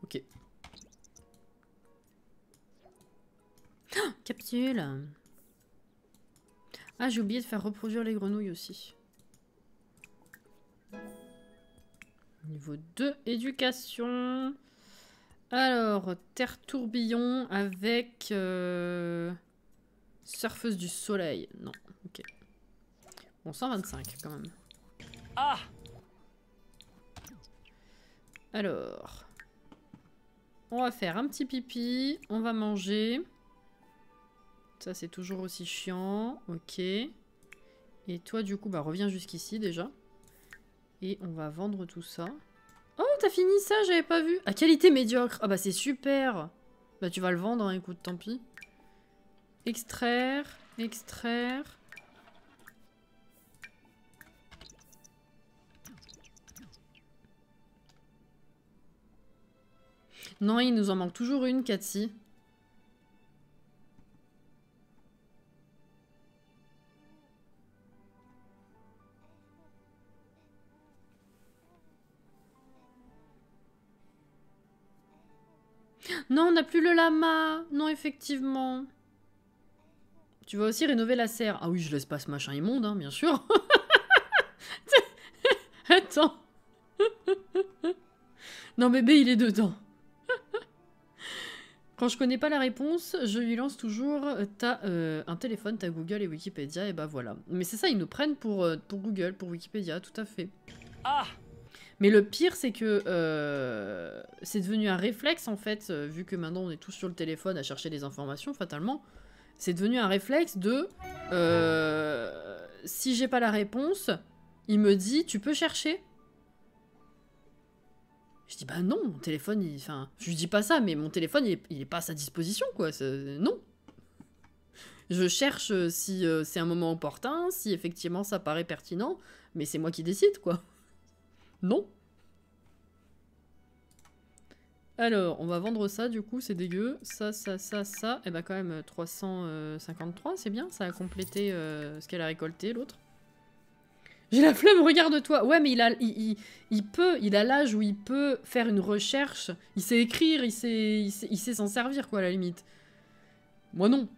Ok. Oh, capsule! Ah, j'ai oublié de faire reproduire les grenouilles aussi. Niveau 2, éducation. Alors, terre tourbillon avec surfeuse du soleil. Non, ok. Bon, 125 quand même. Ah! Alors, on va faire un petit pipi. On va manger. Ça, c'est toujours aussi chiant. Ok. Et toi, du coup, bah, reviens jusqu'ici déjà. Et on va vendre tout ça. Oh, t'as fini ça? J'avais pas vu. À qualité médiocre. Ah bah, c'est super. Bah, tu vas le vendre, hein, écoute, tant pis. Extraire. Extraire. Non, il nous en manque toujours une, Cathy. Non, on n'a plus le lama. Non, effectivement. Tu vas aussi rénover la serre. Ah oui, je laisse pas ce machin immonde, hein, bien sûr. Attends. Non, bébé, il est dedans. Quand je connais pas la réponse, je lui lance toujours t'as un téléphone, t'as Google et Wikipédia, et bah voilà. Mais c'est ça, ils nous prennent pour Google, pour Wikipédia, tout à fait. Ah! Mais le pire, c'est que c'est devenu un réflexe, en fait, vu que maintenant on est tous sur le téléphone à chercher des informations, fatalement. C'est devenu un réflexe de... si j'ai pas la réponse, il me dit, tu peux chercher? Je dis, bah non, mon téléphone, enfin, je lui dis pas ça, mais mon téléphone, il est pas à sa disposition, quoi. Non. Je cherche si c'est un moment opportun, si effectivement ça paraît pertinent, mais c'est moi qui décide, quoi. Non. Alors, on va vendre ça, du coup, c'est dégueu. Ça. Et bah quand même, 353, c'est bien, ça a complété ce qu'elle a récolté, l'autre. J'ai la flemme, regarde-toi. Ouais, mais il a l'âge où il peut faire une recherche. Il sait écrire, il sait s'en servir, quoi, à la limite. Moi, non.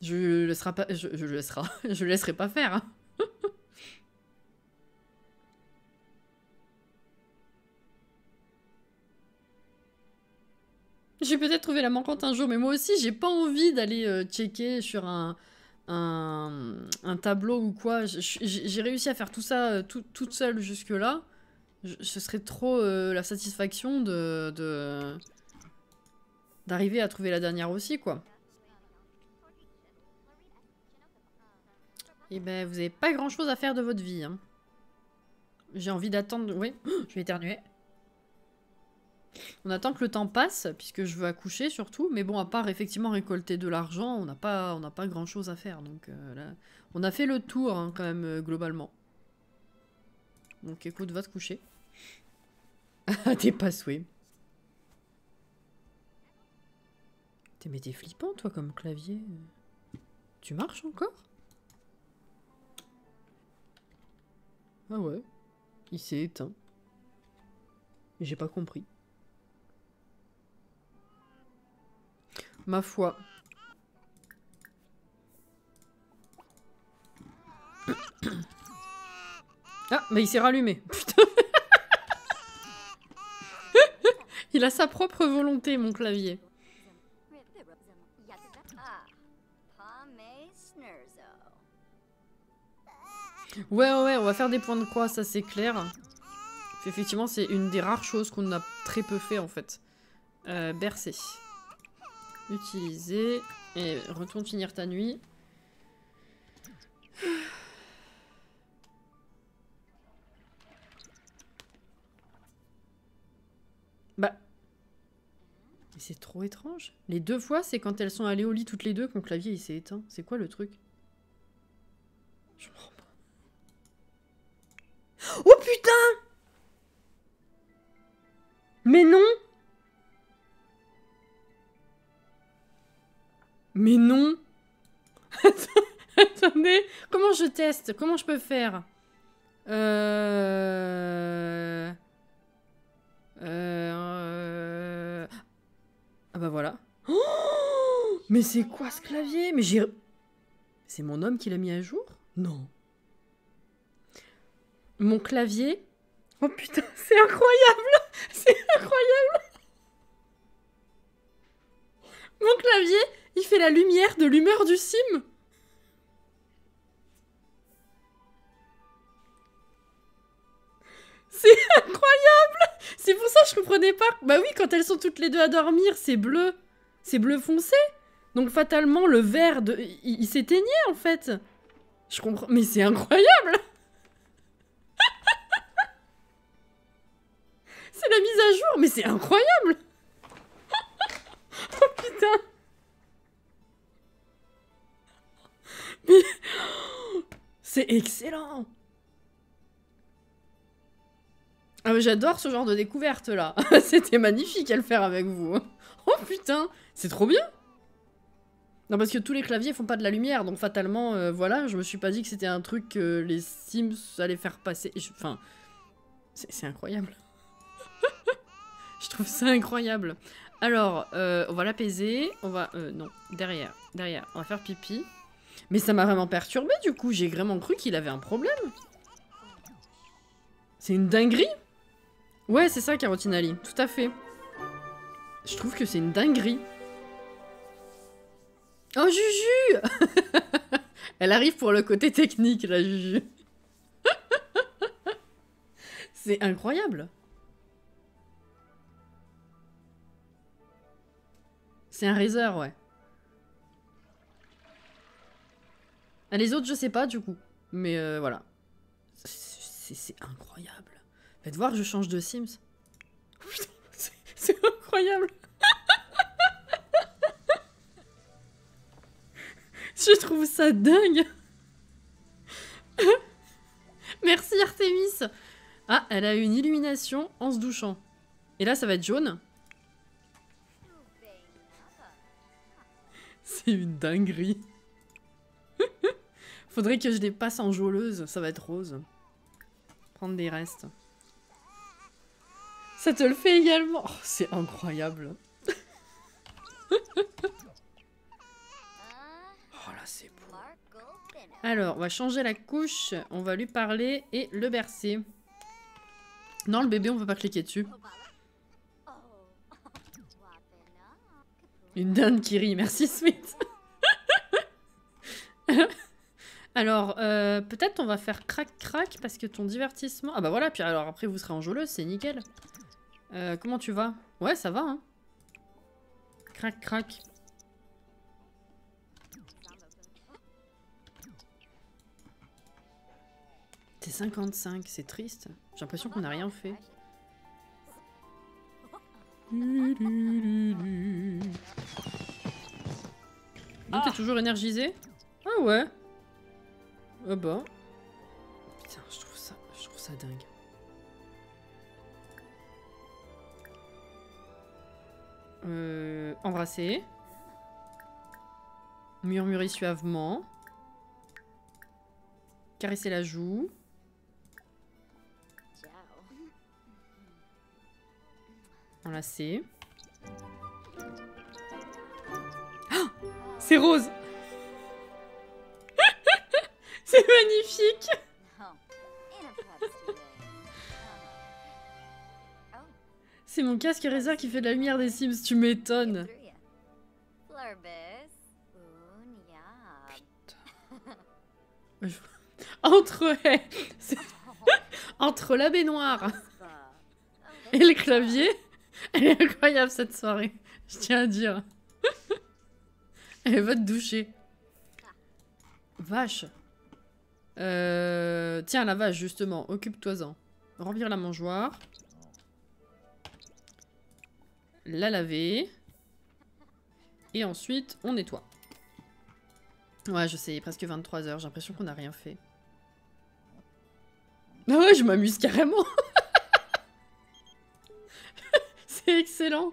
Je le laisserai pas faire, hein. J'ai peut-être trouvé la manquante un jour, mais moi aussi, j'ai pas envie d'aller checker sur un tableau ou quoi. J'ai réussi à faire tout ça toute seule jusque-là. Ce serait trop la satisfaction de... d'arriver à trouver la dernière aussi, quoi. Et ben, vous avez pas grand-chose à faire de votre vie, hein. J'ai envie d'attendre... Oui, je vais éternuer. On attend que le temps passe, puisque je veux accoucher surtout. Mais bon, à part effectivement récolter de l'argent, on n'a pas grand-chose à faire. Donc là, on a fait le tour, hein, quand même, globalement. Donc écoute, va te coucher. T'es pas souhait. Mais t'es flippant, toi, comme clavier. Tu marches encore? Ah ouais. Il s'est éteint. J'ai pas compris. Ma foi. Ah, mais il s'est rallumé. Putain. Il a sa propre volonté, mon clavier. Ouais, on va faire des points de croix, ça c'est clair. Effectivement, c'est une des rares choses qu'on a très peu fait, en fait. Bercer. Utiliser. Et retourne finir ta nuit. Bah. Mais c'est trop étrange. Les deux fois, c'est quand elles sont allées au lit toutes les deux que mon clavier il s'est éteint. C'est quoi le truc? Je comprends pas. Oh putain! Mais non! Mais non! Attendez, comment je teste? Comment je peux faire? Ah bah voilà. Oh, mais c'est quoi ce clavier? Mais j'ai... C'est mon homme qui l'a mis à jour? Non. Mon clavier... Oh putain, c'est incroyable! C'est incroyable! Mon clavier, il fait la lumière de l'humeur du sim. C'est incroyable! C'est pour ça que je comprenais pas. Bah oui, quand elles sont toutes les deux à dormir, c'est bleu. C'est bleu foncé. Donc fatalement, le vert, il s'éteignait en fait. Je comprends... Mais c'est incroyable! C'est la mise à jour, mais c'est incroyable! Oh putain! Mais... C'est excellent! Ah mais j'adore ce genre de découverte là. C'était magnifique à le faire avec vous. Oh putain, c'est trop bien. Non parce que tous les claviers font pas de la lumière, donc fatalement, voilà, je me suis pas dit que c'était un truc que les Sims allaient faire passer. Enfin, c'est incroyable. Je trouve ça incroyable. Alors, on va l'apaiser. On va... non, derrière. On va faire pipi. Mais ça m'a vraiment perturbé du coup. J'ai vraiment cru qu'il avait un problème. C'est une dinguerie. Ouais, c'est ça, Carotinali. Tout à fait. Je trouve que c'est une dinguerie. Oh, Juju! Elle arrive pour le côté technique, la Juju. C'est incroyable. C'est un Razer, ouais. Ah, les autres, je sais pas, du coup. Mais voilà. C'est incroyable. Faites voir, je change de Sims. C'est incroyable. Je trouve ça dingue. Merci Artemis. Ah, elle a eu une illumination en se douchant. Et là, ça va être jaune. C'est une dinguerie. Faudrait que je les passe en jauleuse. Ça va être rose. Prendre des restes. Ça te le fait également. Oh, c'est incroyable. Oh là, c'est beau. Alors, on va changer la couche. On va lui parler et le bercer. Non, le bébé, on peut pas cliquer dessus. Une dinde qui rit. Merci, Smith. Alors, peut-être on va faire crac-crac parce que ton divertissement... Ah bah voilà, puis alors après vous serez en jauleuse, c'est nickel. Comment tu vas? Ouais, ça va, hein. Crac, crac. C'est 55, c'est triste. J'ai l'impression qu'on n'a rien fait. Donc t'es toujours énergisé? Ah ouais. Ah bah. Putain, je trouve ça dingue. Embrasser. Murmurer suavement. Caresser la joue. Enlacer. Oh, c'est rose. C'est magnifique. C'est mon casque Razer qui fait de la lumière des Sims, tu m'étonnes. Entre, entre la baignoire et le clavier, elle est incroyable cette soirée, je tiens à dire. Elle va te doucher. Vache. Tiens, la vache, justement, occupe-toi-en. Remplir la mangeoire. La laver. Et ensuite, on nettoie. Ouais, je sais, il est presque 23 h, j'ai l'impression qu'on n'a rien fait. Ah ouais, je m'amuse carrément. C'est excellent.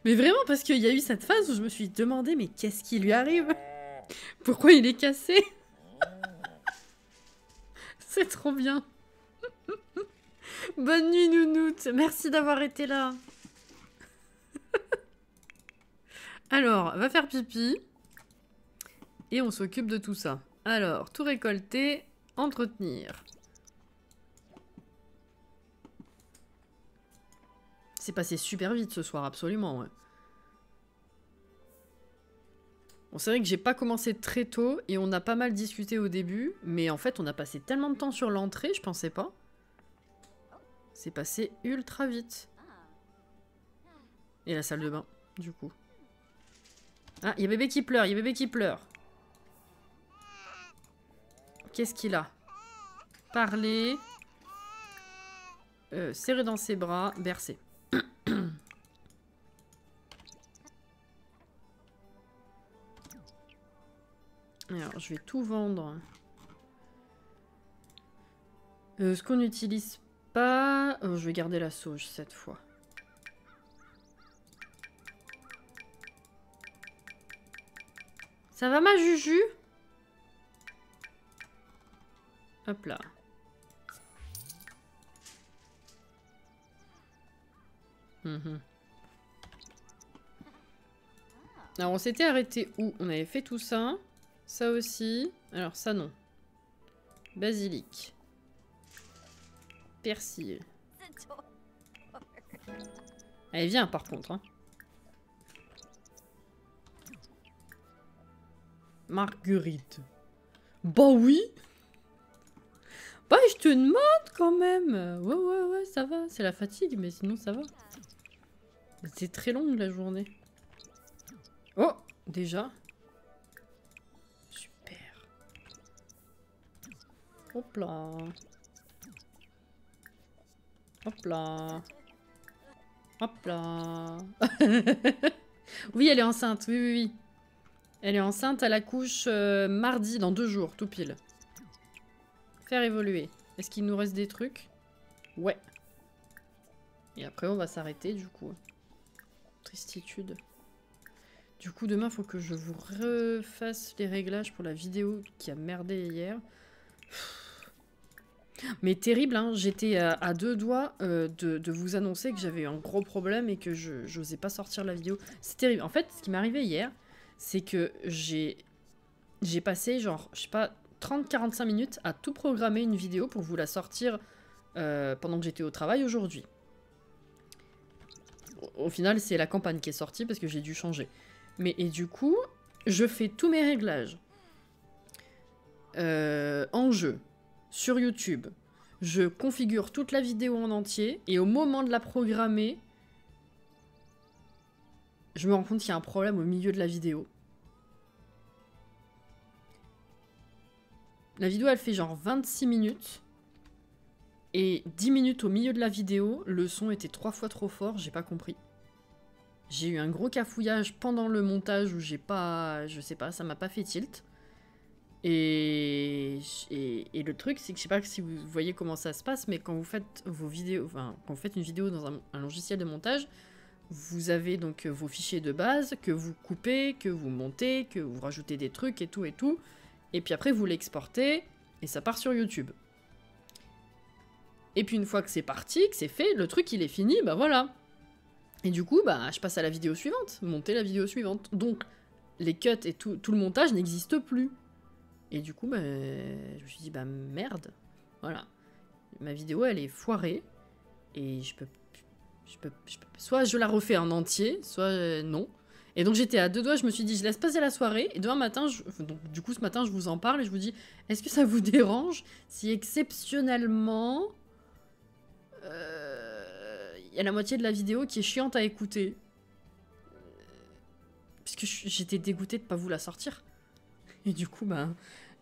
Mais vraiment, parce qu'il y a eu cette phase où je me suis demandé, mais qu'est-ce qui lui arrive? Pourquoi il est cassé? C'est trop bien. Bonne nuit, nounoute. Merci d'avoir été là. Alors, va faire pipi. Et on s'occupe de tout ça. Alors, tout récolter, entretenir. C'est passé super vite ce soir, absolument, ouais. Bon, c'est vrai que j'ai pas commencé très tôt et on a pas mal discuté au début, mais en fait, on a passé tellement de temps sur l'entrée, je pensais pas. C'est passé ultra vite. Et la salle de bain, du coup. Ah, il y a bébé qui pleure, il y a bébé qui pleure. Qu'est-ce qu'il a? Parler. Serrer dans ses bras, bercer. Alors, je vais tout vendre. Ce qu'on n'utilise pas... je vais garder la sauge cette fois. Ça va ma Juju? Hop là. Alors on s'était arrêté où? On avait fait tout ça. Ça aussi. Alors ça non. Basilic. Persil. Allez viens par contre. Hein. Marguerite. Bah oui. Bah je te demande quand même. Ouais, ça va. C'est la fatigue, mais sinon ça va. C'est très longue la journée. Oh, déjà. Super. Hop là. Hop là. Hop là. Oui, elle est enceinte. Oui. Elle est enceinte, elle accouche mardi, dans 2 jours, tout pile. Faire évoluer. Est-ce qu'il nous reste des trucs? Ouais. Et après, on va s'arrêter, du coup. Tristitude. Du coup, demain, il faut que je vous refasse les réglages pour la vidéo qui a merdé hier. Mais terrible, hein. J'étais à 2 doigts de vous annoncer que j'avais eu un gros problème et que je n'osais pas sortir la vidéo. C'est terrible. En fait, ce qui m'est arrivé hier, c'est que j'ai passé, genre, je sais pas, 30-45 minutes à tout programmer une vidéo pour vous la sortir pendant que j'étais au travail aujourd'hui. Au final, c'est la campagne qui est sortie parce que j'ai dû changer. Mais, et du coup, je fais tous mes réglages en jeu, sur YouTube. Je configure toute la vidéo en entier et au moment de la programmer, je me rends compte qu'il y a un problème au milieu de la vidéo. La vidéo, elle fait genre 26 minutes. Et 10 minutes au milieu de la vidéo, le son était 3 fois trop fort, j'ai pas compris. J'ai eu un gros cafouillage pendant le montage où j'ai pas... Je sais pas, ça m'a pas fait tilt. Et le truc, c'est que je sais pas si vous voyez comment ça se passe, mais quand vous faites vos vidéos, enfin, quand vous faites une vidéo dans un logiciel de montage, vous avez donc vos fichiers de base que vous coupez, que vous montez, que vous rajoutez des trucs et tout et tout. Et puis après, vous l'exportez et ça part sur YouTube. Et puis une fois que c'est parti, que c'est fait, le truc il est fini, bah voilà. Et du coup, bah je passe à la vidéo suivante, monter la vidéo suivante. Donc les cuts et tout le montage n'existe plus. Et du coup, bah, je me suis dit, bah merde, voilà. Ma vidéo elle est foirée et je peux soit je la refais en entier, soit non. Et donc j'étais à deux doigts, je me suis dit, je laisse passer la soirée, et demain matin, donc du coup ce matin je vous en parle et je vous dis, est-ce que ça vous dérange si exceptionnellement... Il y a la moitié de la vidéo qui est chiante à écouter. Parce que j'étais dégoûtée de pas vous la sortir. Et du coup, bah,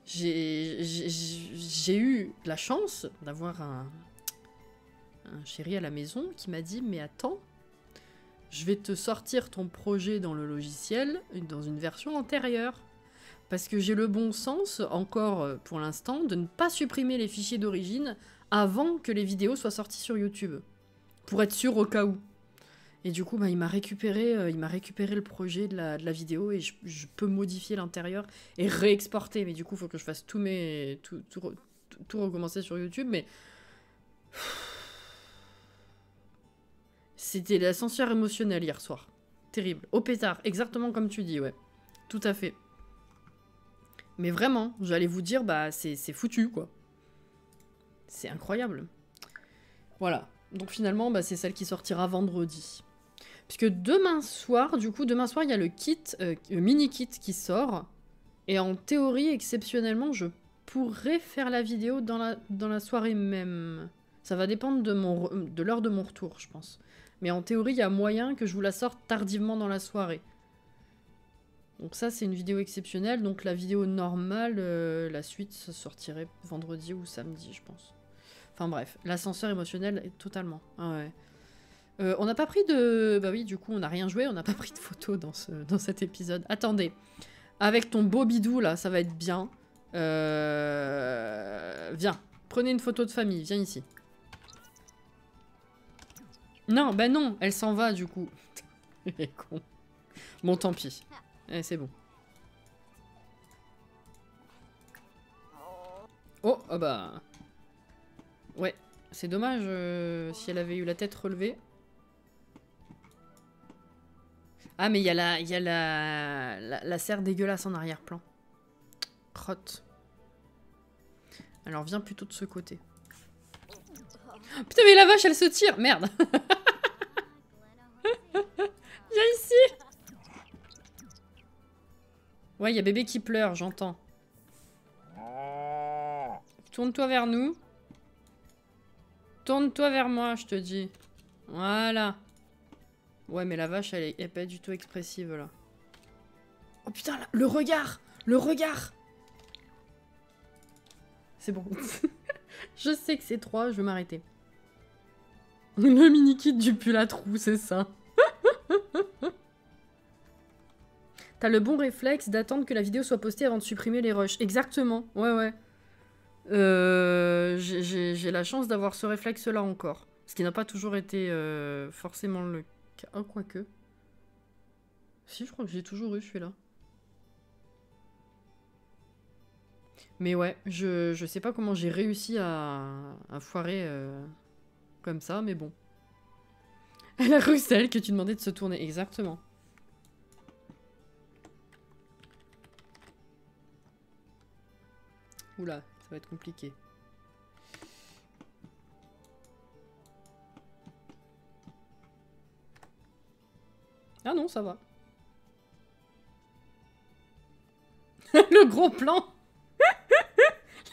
j'ai eu la chance d'avoir un chéri à la maison qui m'a dit, mais attends, je vais te sortir ton projet dans le logiciel, dans une version antérieure. Parce que j'ai le bon sens, encore pour l'instant, de ne pas supprimer les fichiers d'origine avant que les vidéos soient sorties sur YouTube. Pour être sûr au cas où. Et du coup, bah, il m'a récupéré le projet de la vidéo et je peux modifier l'intérieur et réexporter. Mais du coup, il faut que je fasse tout recommencer sur YouTube. Mais c'était l'ascenseur émotionnel hier soir. Terrible. Au pétard, exactement comme tu dis, ouais. Tout à fait. Mais vraiment, j'allais vous dire, bah, c'est foutu, quoi. C'est incroyable. Voilà. Donc finalement, bah, c'est celle qui sortira vendredi. Puisque demain soir, il y a le kit, mini-kit qui sort. Et en théorie, exceptionnellement, je pourrais faire la vidéo dans la soirée même. Ça va dépendre de l'heure de mon retour, je pense. Mais en théorie, il y a moyen que je vous la sorte tardivement dans la soirée. Donc ça, c'est une vidéo exceptionnelle. Donc la vidéo normale, la suite, ça sortirait vendredi ou samedi, je pense. Enfin bref, l'ascenseur émotionnel, totalement. Ah ouais. On n'a pas pris de... Bah oui, du coup, on n'a rien joué, on n'a pas pris de photos dans cet épisode. Attendez, avec ton beau bidou, là, ça va être bien. Viens, prenez une photo de famille, viens ici. Non, bah non, elle s'en va, du coup. Elle est con. Bon, tant pis. Eh, c'est bon. Oh, ah bah... Ouais, c'est dommage si elle avait eu la tête relevée. Ah, mais il y a la serre dégueulasse en arrière-plan. Crotte. Alors, viens plutôt de ce côté. Putain, mais la vache, elle se tire. Merde. Viens ici. Ouais, il y a bébé qui pleure, j'entends. Tourne-toi vers nous. Tourne-toi vers moi, je te dis. Voilà. Ouais, mais la vache, elle est pas du tout expressive, là. Oh putain, là, le regard. Le regard. C'est bon. Je sais que c'est 3, je vais m'arrêter. Le mini-kit du pull à trous, c'est ça. T'as le bon réflexe d'attendre que la vidéo soit postée avant de supprimer les rushs. Exactement, ouais, ouais. J'ai la chance d'avoir ce réflexe-là encore. Ce qui n'a pas toujours été forcément le cas. Oh, quoique. Si, je crois que j'ai toujours eu celui-là. Mais ouais, je sais pas comment j'ai réussi à foirer comme ça, mais bon. La Russell que tu demandais de se tourner, exactement. Oula, ça va être compliqué. Ah non, ça va. Le gros plan.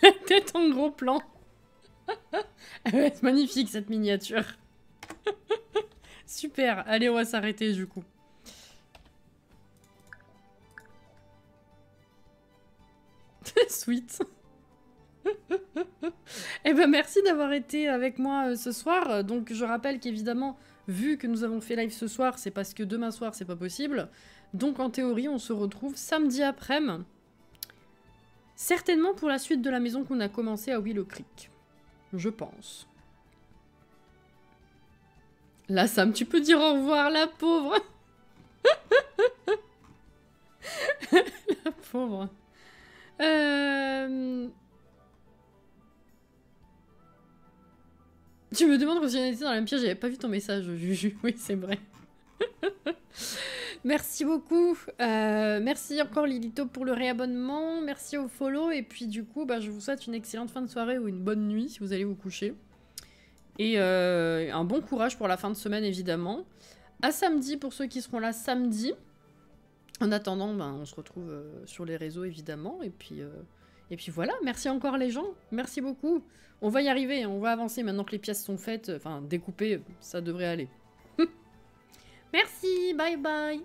La tête en gros plan. Elle va être magnifique cette miniature. Super, allez on va s'arrêter du coup. sweet. Eh ben merci d'avoir été avec moi ce soir. Donc je rappelle qu'évidemment, vu que nous avons fait live ce soir, c'est parce que demain soir c'est pas possible. Donc en théorie, on se retrouve samedi après-midi. Certainement pour la suite de la maison qu'on a commencé à Willow Creek. Je pense. Là, Sam, tu peux dire au revoir, la pauvre. La pauvre. Tu me demandes si on était dans la même pièce, j'avais pas vu ton message, Juju. Oui, c'est vrai. Merci beaucoup. Merci encore Lilito pour le réabonnement. Merci au follow. Et puis du coup, bah, je vous souhaite une excellente fin de soirée ou une bonne nuit si vous allez vous coucher. Et un bon courage pour la fin de semaine, évidemment. À samedi pour ceux qui seront là samedi. En attendant, ben, on se retrouve sur les réseaux, évidemment. Et puis voilà. Merci encore les gens. Merci beaucoup. On va y arriver. On va avancer maintenant que les pièces sont faites. Enfin, découpées, ça devrait aller. Merci. Bye bye.